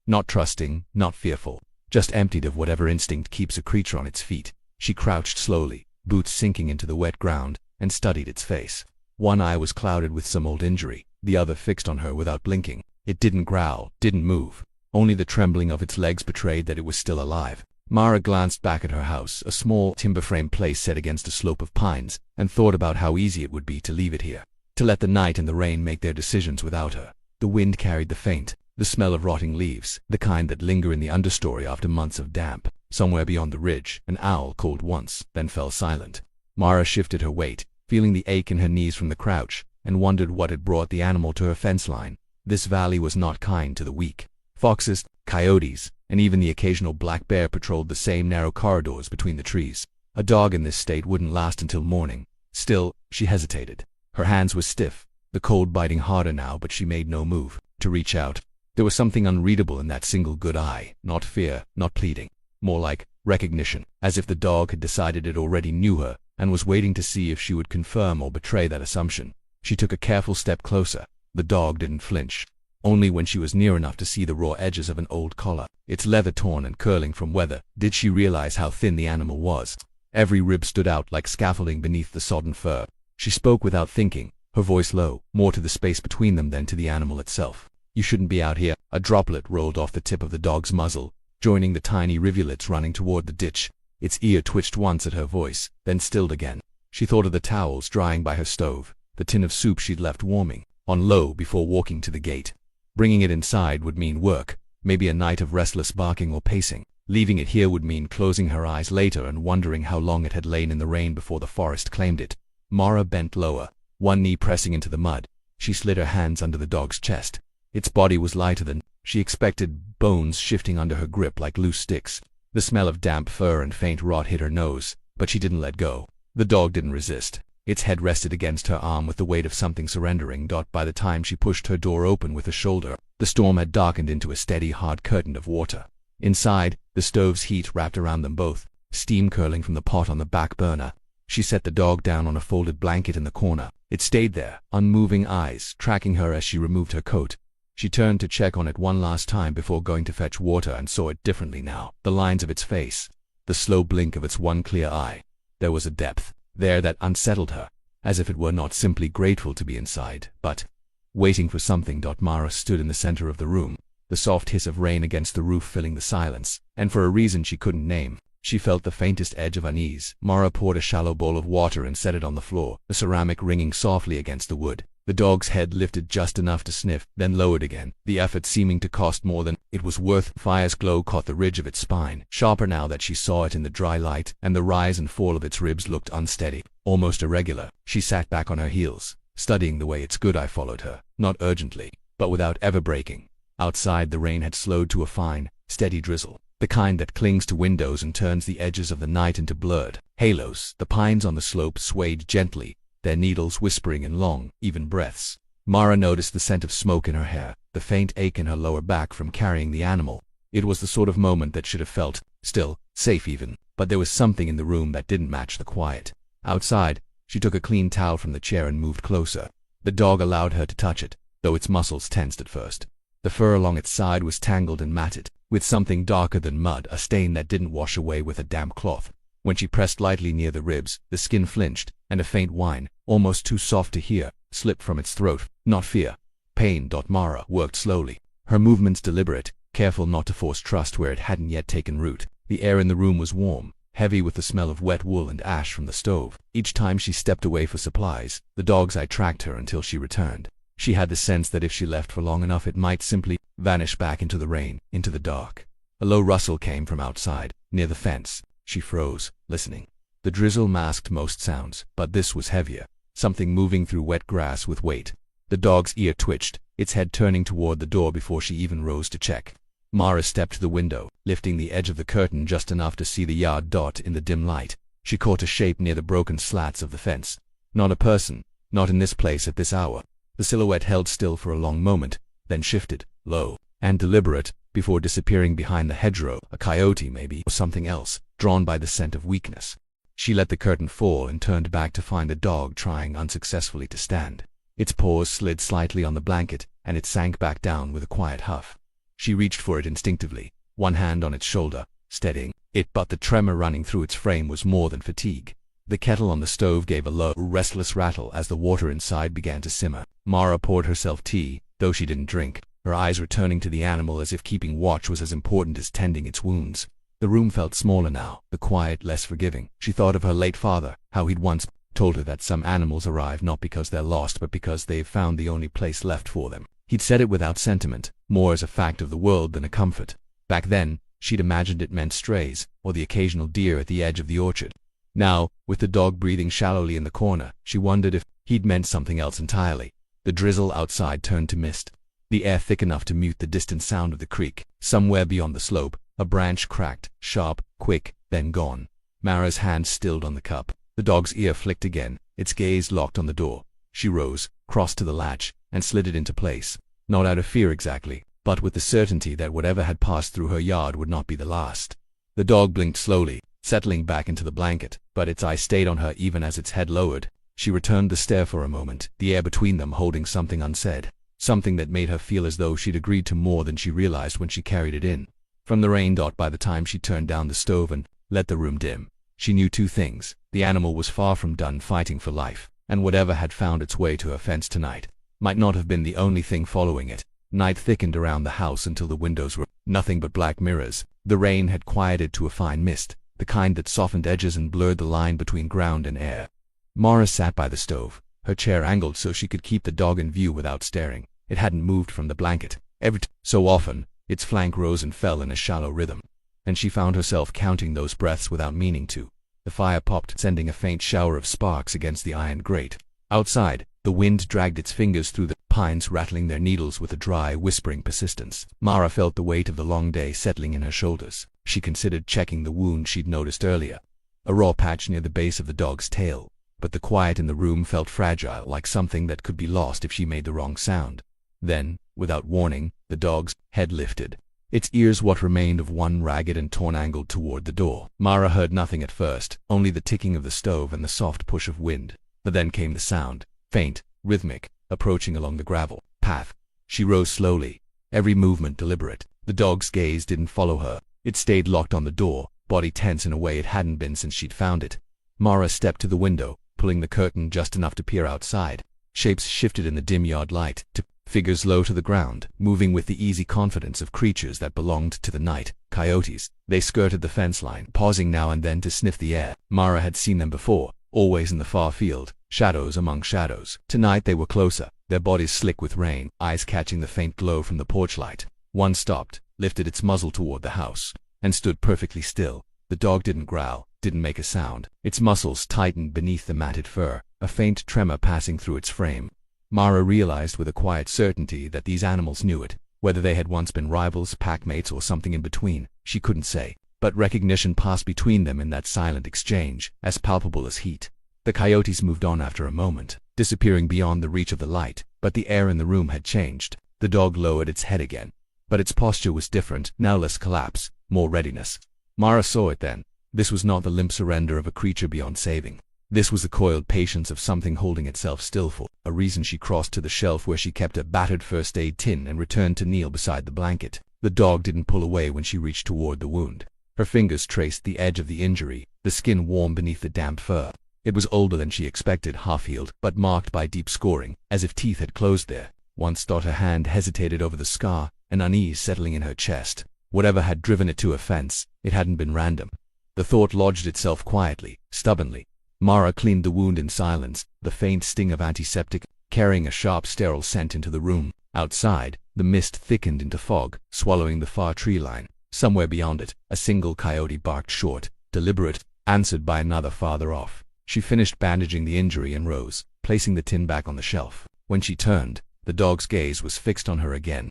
Not trusting, not fearful, just emptied of whatever instinct keeps a creature on its feet. She crouched slowly, boots sinking into the wet ground, and studied its face. One eye was clouded with some old injury, the other fixed on her without blinking. It didn't growl, didn't move. Only the trembling of its legs betrayed that it was still alive. Mara glanced back at her house, a small timber-frame place set against a slope of pines, and thought about how easy it would be to leave it here, to let the night and the rain make their decisions without her. The wind carried the faint, the smell of rotting leaves, the kind that linger in the understory after months of damp. Somewhere beyond the ridge, an owl called once, then fell silent. Mara shifted her weight, feeling the ache in her knees from the crouch, and wondered what had brought the animal to her fence line. This valley was not kind to the weak. Foxes, coyotes, and even the occasional black bear patrolled the same narrow corridors between the trees. A dog in this state wouldn't last until morning. Still, she hesitated. Her hands were stiff, the cold biting harder now, but she made no move to reach out. There was something unreadable in that single good eye, not fear, not pleading, more like recognition, as if the dog had decided it already knew her and was waiting to see if she would confirm or betray that assumption. She took a careful step closer. The dog didn't flinch. Only when she was near enough to see the raw edges of an old collar, its leather torn and curling from weather, did she realize how thin the animal was. Every rib stood out like scaffolding beneath the sodden fur. She spoke without thinking, her voice low, more to the space between them than to the animal itself. "You shouldn't be out here." A droplet rolled off the tip of the dog's muzzle, joining the tiny rivulets running toward the ditch. Its ear twitched once at her voice, then stilled again. She thought of the towels drying by her stove, the tin of soup she'd left warming on low before walking to the gate. Bringing it inside would mean work, maybe a night of restless barking or pacing. Leaving it here would mean closing her eyes later and wondering how long it had lain in the rain before the forest claimed it. Mara bent lower, one knee pressing into the mud. She slid her hands under the dog's chest. Its body was lighter than she expected, bones shifting under her grip like loose sticks. The smell of damp fur and faint rot hit her nose, but she didn't let go. The dog didn't resist. Its head rested against her arm with the weight of something surrendering. By the time she pushed her door open with a shoulder, the storm had darkened into a steady, hard curtain of water. Inside, the stove's heat wrapped around them both, steam curling from the pot on the back burner. She set the dog down on a folded blanket in the corner. It stayed there, unmoving eyes, tracking her as she removed her coat. She turned to check on it one last time before going to fetch water and saw it differently now. The lines of its face, the slow blink of its one clear eye. There was a depth there that unsettled her, as if it were not simply grateful to be inside, but waiting for something. Mara stood in the center of the room, the soft hiss of rain against the roof filling the silence, and for a reason she couldn't name, She felt the faintest edge of unease. Mara poured a shallow bowl of water and set it on the floor, the ceramic ringing softly against the wood. The dog's head lifted just enough to sniff, then lowered again, the effort seeming to cost more than it was worth. Fire's glow caught the ridge of its spine, sharper now that she saw it in the dry light, and the rise and fall of its ribs looked unsteady, almost irregular. She sat back on her heels, studying the way its good eye followed her, not urgently, but without ever breaking. Outside, the rain had slowed to a fine, steady drizzle, the kind that clings to windows and turns the edges of the night into blurred halos. The pines on the slope swayed gently, their needles whispering in long, even breaths. Mara noticed the scent of smoke in her hair, the faint ache in her lower back from carrying the animal. It was the sort of moment that should have felt still, safe even, but there was something in the room that didn't match the quiet. Outside, she took a clean towel from the chair and moved closer. The dog allowed her to touch it, though its muscles tensed at first. The fur along its side was tangled and matted, with something darker than mud, a stain that didn't wash away with a damp cloth. When she pressed lightly near the ribs, the skin flinched, and a faint whine, almost too soft to hear, slipped from its throat. Not fear. Pain. Mara worked slowly, her movements deliberate, careful not to force trust where it hadn't yet taken root. The air in the room was warm, heavy with the smell of wet wool and ash from the stove. Each time she stepped away for supplies, the dog's eye tracked her until she returned. She had the sense that if she left for long enough it might simply vanish back into the rain, into the dark. A low rustle came from outside, near the fence. She froze, listening. The drizzle masked most sounds, but this was heavier, something moving through wet grass with weight. The dog's ear twitched, its head turning toward the door before she even rose to check. Mara stepped to the window, lifting the edge of the curtain just enough to see the yard dot in the dim light. She caught a shape near the broken slats of the fence. Not a person, not in this place at this hour. The silhouette held still for a long moment, then shifted, low and deliberate, before disappearing behind the hedgerow. A coyote maybe, or something else, drawn by the scent of weakness. She let the curtain fall and turned back to find the dog trying unsuccessfully to stand. Its paws slid slightly on the blanket, and it sank back down with a quiet huff. She reached for it instinctively, one hand on its shoulder, steadying it, but the tremor running through its frame was more than fatigue. The kettle on the stove gave a low, restless rattle as the water inside began to simmer. Mara poured herself tea, though she didn't drink, her eyes returning to the animal as if keeping watch was as important as tending its wounds. The room felt smaller now, the quiet less forgiving. She thought of her late father, how he'd once told her that some animals arrive not because they're lost but because they've found the only place left for them. He'd said it without sentiment, more as a fact of the world than a comfort. Back then, she'd imagined it meant strays, or the occasional deer at the edge of the orchard. Now, with the dog breathing shallowly in the corner, she wondered if he'd meant something else entirely. The drizzle outside turned to mist, the air thick enough to mute the distant sound of the creek. Somewhere beyond the slope, a branch cracked, sharp, quick, then gone. Mara's hand stilled on the cup. The dog's ear flicked again, its gaze locked on the door. She rose, crossed to the latch, and slid it into place. Not out of fear exactly, but with the certainty that whatever had passed through her yard would not be the last. The dog blinked slowly, settling back into the blanket, but its eye stayed on her even as its head lowered. She returned the stare for a moment, the air between them holding something unsaid, something that made her feel as though she'd agreed to more than she realized when she carried it in. From the rain dot by the time she turned down the stove and let the room dim, she knew two things. The animal was far from done fighting for life, and whatever had found its way to her fence tonight might not have been the only thing following it. Night thickened around the house until the windows were nothing but black mirrors. The rain had quieted to a fine mist, the kind that softened edges and blurred the line between ground and air. Mara sat by the stove, her chair angled so she could keep the dog in view without staring. It hadn't moved from the blanket. Every so often, its flank rose and fell in a shallow rhythm, and she found herself counting those breaths without meaning to. The fire popped, sending a faint shower of sparks against the iron grate. Outside, the wind dragged its fingers through the pines, rattling their needles with a dry, whispering persistence. Mara felt the weight of the long day settling in her shoulders. She considered checking the wound she'd noticed earlier, a raw patch near the base of the dog's tail, but the quiet in the room felt fragile, like something that could be lost if she made the wrong sound. Then, without warning, the dog's head lifted, its ears what remained of one ragged and torn angled toward the door. Mara heard nothing at first, only the ticking of the stove and the soft push of wind. But then came the sound, faint, rhythmic, approaching along the gravel path. She rose slowly, every movement deliberate. The dog's gaze didn't follow her. It stayed locked on the door, body tense in a way it hadn't been since she'd found it. Mara stepped to the window, pulling the curtain just enough to peer outside. Shapes shifted in the dim yard light, figures low to the ground, moving with the easy confidence of creatures that belonged to the night. Coyotes. They skirted the fence line, pausing now and then to sniff the air. Mara had seen them before, always in the far field, shadows among shadows. Tonight they were closer, their bodies slick with rain, eyes catching the faint glow from the porch light. One stopped, lifted its muzzle toward the house, and stood perfectly still. The dog didn't growl, didn't make a sound. Its muscles tightened beneath the matted fur, a faint tremor passing through its frame. Mara realized with a quiet certainty that these animals knew it. Whether they had once been rivals, packmates, or something in between, she couldn't say. But recognition passed between them in that silent exchange, as palpable as heat. The coyotes moved on after a moment, disappearing beyond the reach of the light, but the air in the room had changed. The dog lowered its head again. But its posture was different, now less collapse, more readiness. Mara saw it then. This was not the limp surrender of a creature beyond saving. This was the coiled patience of something holding itself still for a reason. She crossed to the shelf where she kept a battered first aid tin and returned to kneel beside the blanket. The dog didn't pull away when she reached toward the wound. Her fingers traced the edge of the injury, the skin warm beneath the damp fur. It was older than she expected, half-healed, but marked by deep scoring, as if teeth had closed there. Once thought her hand hesitated over the scar, an unease settling in her chest. Whatever had driven it to a fence, it hadn't been random. The thought lodged itself quietly, stubbornly. Mara cleaned the wound in silence, the faint sting of antiseptic carrying a sharp, sterile scent into the room. Outside, the mist thickened into fog, swallowing the far tree line. Somewhere beyond it, a single coyote barked short, deliberate, answered by another farther off. She finished bandaging the injury and rose, placing the tin back on the shelf. When she turned, the dog's gaze was fixed on her again.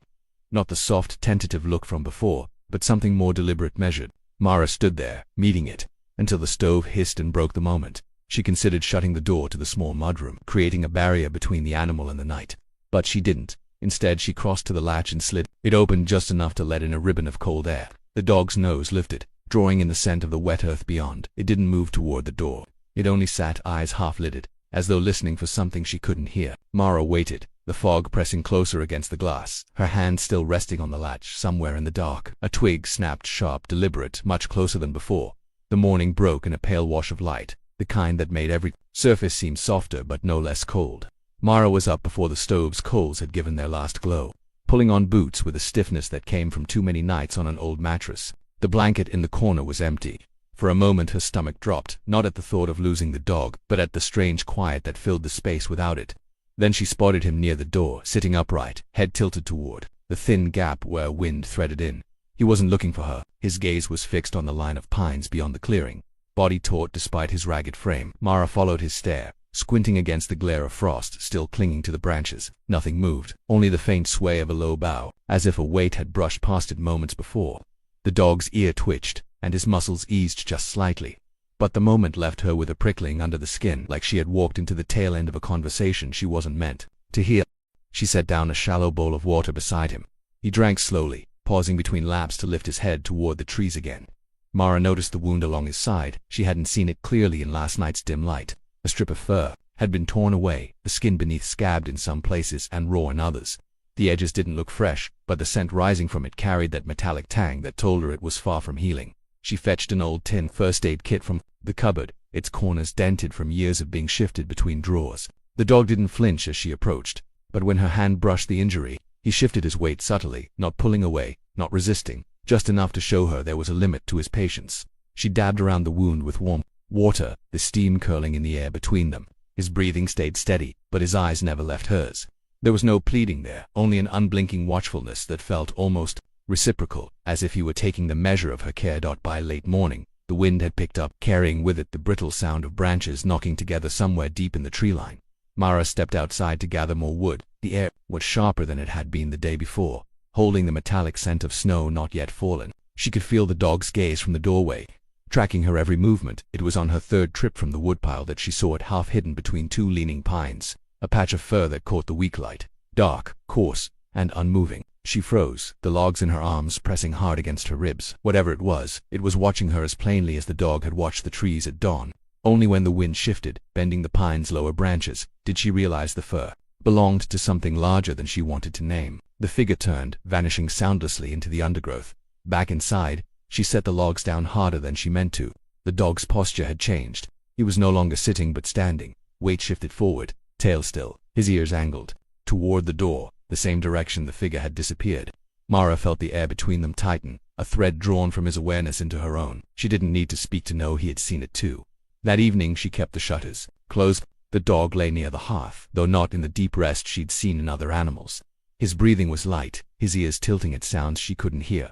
Not the soft, tentative look from before, but something more deliberate, measured. Mara stood there, meeting it, until the stove hissed and broke the moment. She considered shutting the door to the small mudroom, creating a barrier between the animal and the night. But she didn't. Instead, she crossed to the latch and slid it open just enough to let in a ribbon of cold air. The dog's nose lifted, drawing in the scent of the wet earth beyond. It didn't move toward the door. It only sat, eyes half-lidded, as though listening for something she couldn't hear. Mara waited, the fog pressing closer against the glass, her hand still resting on the latch somewhere in the dark. A twig snapped sharp, deliberate, much closer than before. The morning broke in a pale wash of light, the kind that made every surface seem softer but no less cold. Mara was up before the stove's coals had given their last glow, pulling on boots with a stiffness that came from too many nights on an old mattress. The blanket in the corner was empty. For a moment her stomach dropped, not at the thought of losing the dog, but at the strange quiet that filled the space without it. Then she spotted him near the door, sitting upright, head tilted toward the thin gap where wind threaded in. He wasn't looking for her. His gaze was fixed on the line of pines beyond the clearing. Body taut despite his ragged frame, Mara followed his stare, squinting against the glare of frost still clinging to the branches. Nothing moved, only the faint sway of a low bough, as if a weight had brushed past it moments before. The dog's ear twitched, and his muscles eased just slightly. But the moment left her with a prickling under the skin, like she had walked into the tail end of a conversation she wasn't meant to hear. She set down a shallow bowl of water beside him. He drank slowly, pausing between laps to lift his head toward the trees again. Mara noticed the wound along his side. She hadn't seen it clearly in last night's dim light. A strip of fur had been torn away, the skin beneath scabbed in some places and raw in others. The edges didn't look fresh, but the scent rising from it carried that metallic tang that told her it was far from healing. She fetched an old tin first aid kit from the cupboard, its corners dented from years of being shifted between drawers. The dog didn't flinch as she approached, but when her hand brushed the injury, he shifted his weight subtly, not pulling away, not resisting, just enough to show her there was a limit to his patience. She dabbed around the wound with warm water, the steam curling in the air between them. His breathing stayed steady, but his eyes never left hers. There was no pleading there, only an unblinking watchfulness that felt almost reciprocal, as if he were taking the measure of her care. By late morning, the wind had picked up, carrying with it the brittle sound of branches knocking together somewhere deep in the tree line. Mara stepped outside to gather more wood. The air was sharper than it had been the day before, holding the metallic scent of snow not yet fallen. She could feel the dog's gaze from the doorway, tracking her every movement. It was on her third trip from the woodpile that she saw it half hidden between two leaning pines, a patch of fur that caught the weak light, dark, coarse, and unmoving. She froze, the logs in her arms pressing hard against her ribs. Whatever it was watching her as plainly as the dog had watched the trees at dawn. Only when the wind shifted, bending the pine's lower branches, did she realize the fur belonged to something larger than she wanted to name. The figure turned, vanishing soundlessly into the undergrowth. Back inside, she set the logs down harder than she meant to. The dog's posture had changed. He was no longer sitting but standing, weight shifted forward, tail still, his ears angled toward the door. the same direction the figure had disappeared. Mara felt the air between them tighten, a thread drawn from his awareness into her own. She didn't need to speak to know he had seen it too. That evening she kept the shutters closed. The dog lay near the hearth, though not in the deep rest she'd seen in other animals. His breathing was light, his ears tilting at sounds she couldn't hear.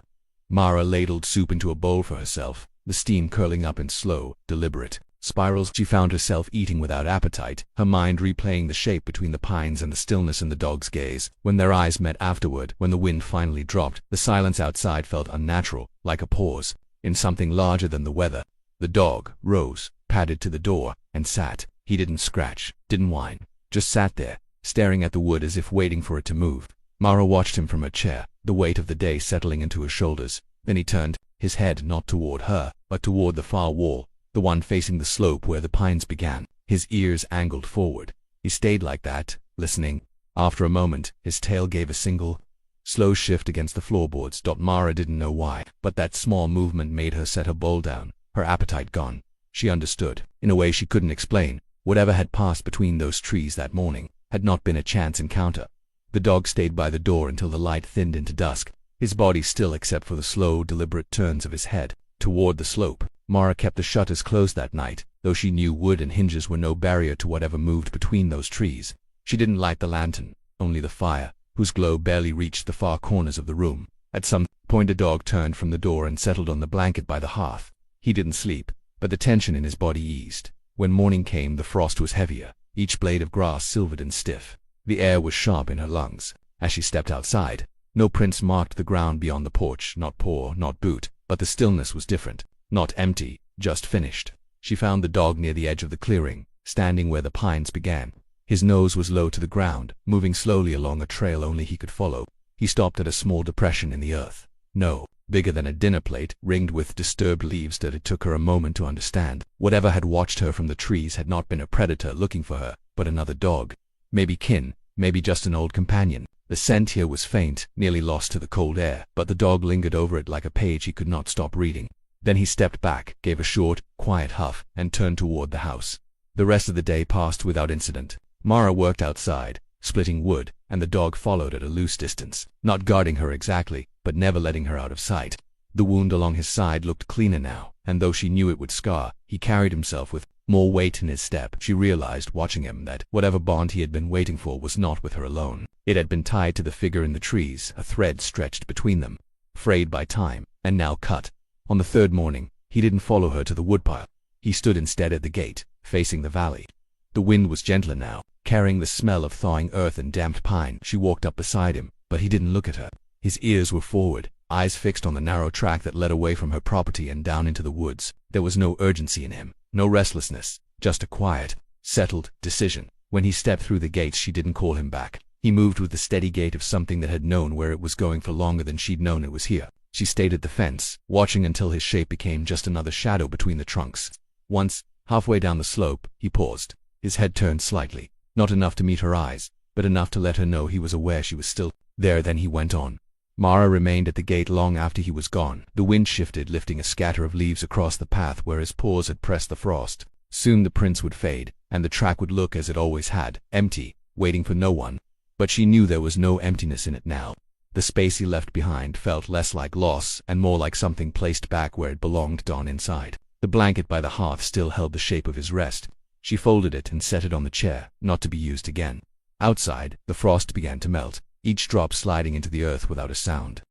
Mara ladled soup into a bowl for herself, the steam curling up in slow, deliberate spirals. She found herself eating without appetite, her mind replaying the shape between the pines and the stillness in the dog's gaze. When their eyes met afterward, when the wind finally dropped, the silence outside felt unnatural, like a pause in something larger than the weather. The dog rose, padded to the door, and sat. He didn't scratch, didn't whine, just sat there, staring at the wood as if waiting for it to move. Mara watched him from her chair, the weight of the day settling into her shoulders. Then he turned, his head not toward her, but toward the far wall, the one facing the slope where the pines began, his ears angled forward. He stayed like that, listening. After a moment, his tail gave a single, slow shift against the floorboards. Mara didn't know why, but that small movement made her set her bowl down, her appetite gone. She understood, in a way she couldn't explain. Whatever had passed between those trees that morning had not been a chance encounter. The dog stayed by the door until the light thinned into dusk, his body still except for the slow, deliberate turns of his head toward the slope. Mara kept the shutters closed that night, though she knew wood and hinges were no barrier to whatever moved between those trees. She didn't light the lantern, only the fire, whose glow barely reached the far corners of the room. At some point the dog turned from the door and settled on the blanket by the hearth. He didn't sleep, but the tension in his body eased. When morning came, the frost was heavier, each blade of grass silvered and stiff. The air was sharp in her lungs. As she stepped outside, no prints marked the ground beyond the porch, not paw, not boot, but the stillness was different. Not empty, just finished. She found the dog near the edge of the clearing, standing where the pines began. His nose was low to the ground, moving slowly along a trail only he could follow. He stopped at a small depression in the earth. No, bigger than a dinner plate, ringed with disturbed leaves that it took her a moment to understand. Whatever had watched her from the trees had not been a predator looking for her, but another dog. Maybe kin, maybe just an old companion. The scent here was faint, nearly lost to the cold air, but the dog lingered over it like a page he could not stop reading. Then he stepped back, gave a short, quiet huff, and turned toward the house. The rest of the day passed without incident. Mara worked outside, splitting wood, and the dog followed at a loose distance, not guarding her exactly, but never letting her out of sight. The wound along his side looked cleaner now, and though she knew it would scar, he carried himself with more weight in his step. She realized, watching him, that whatever bond he had been waiting for was not with her alone. It had been tied to the figure in the trees, a thread stretched between them, frayed by time, and now cut. On the third morning, he didn't follow her to the woodpile. He stood instead at the gate, facing the valley. The wind was gentler now, carrying the smell of thawing earth and damped pine. She walked up beside him, but he didn't look at her. His ears were forward, eyes fixed on the narrow track that led away from her property and down into the woods. There was no urgency in him, no restlessness, just a quiet, settled decision. When he stepped through the gates, she didn't call him back. He moved with the steady gait of something that had known where it was going for longer than she'd known it was here. She stayed at the fence, watching until his shape became just another shadow between the trunks. Once, halfway down the slope, he paused. His head turned slightly, not enough to meet her eyes, but enough to let her know he was aware she was still there. Then he went on. Mara remained at the gate long after he was gone. The wind shifted, lifting a scatter of leaves across the path where his paws had pressed the frost. Soon the prints would fade, and the track would look as it always had, empty, waiting for no one. But she knew there was no emptiness in it now. The space he left behind felt less like loss and more like something placed back where it belonged on inside. The blanket by the hearth still held the shape of his rest. She folded it and set it on the chair, not to be used again. Outside, the frost began to melt, each drop sliding into the earth without a sound.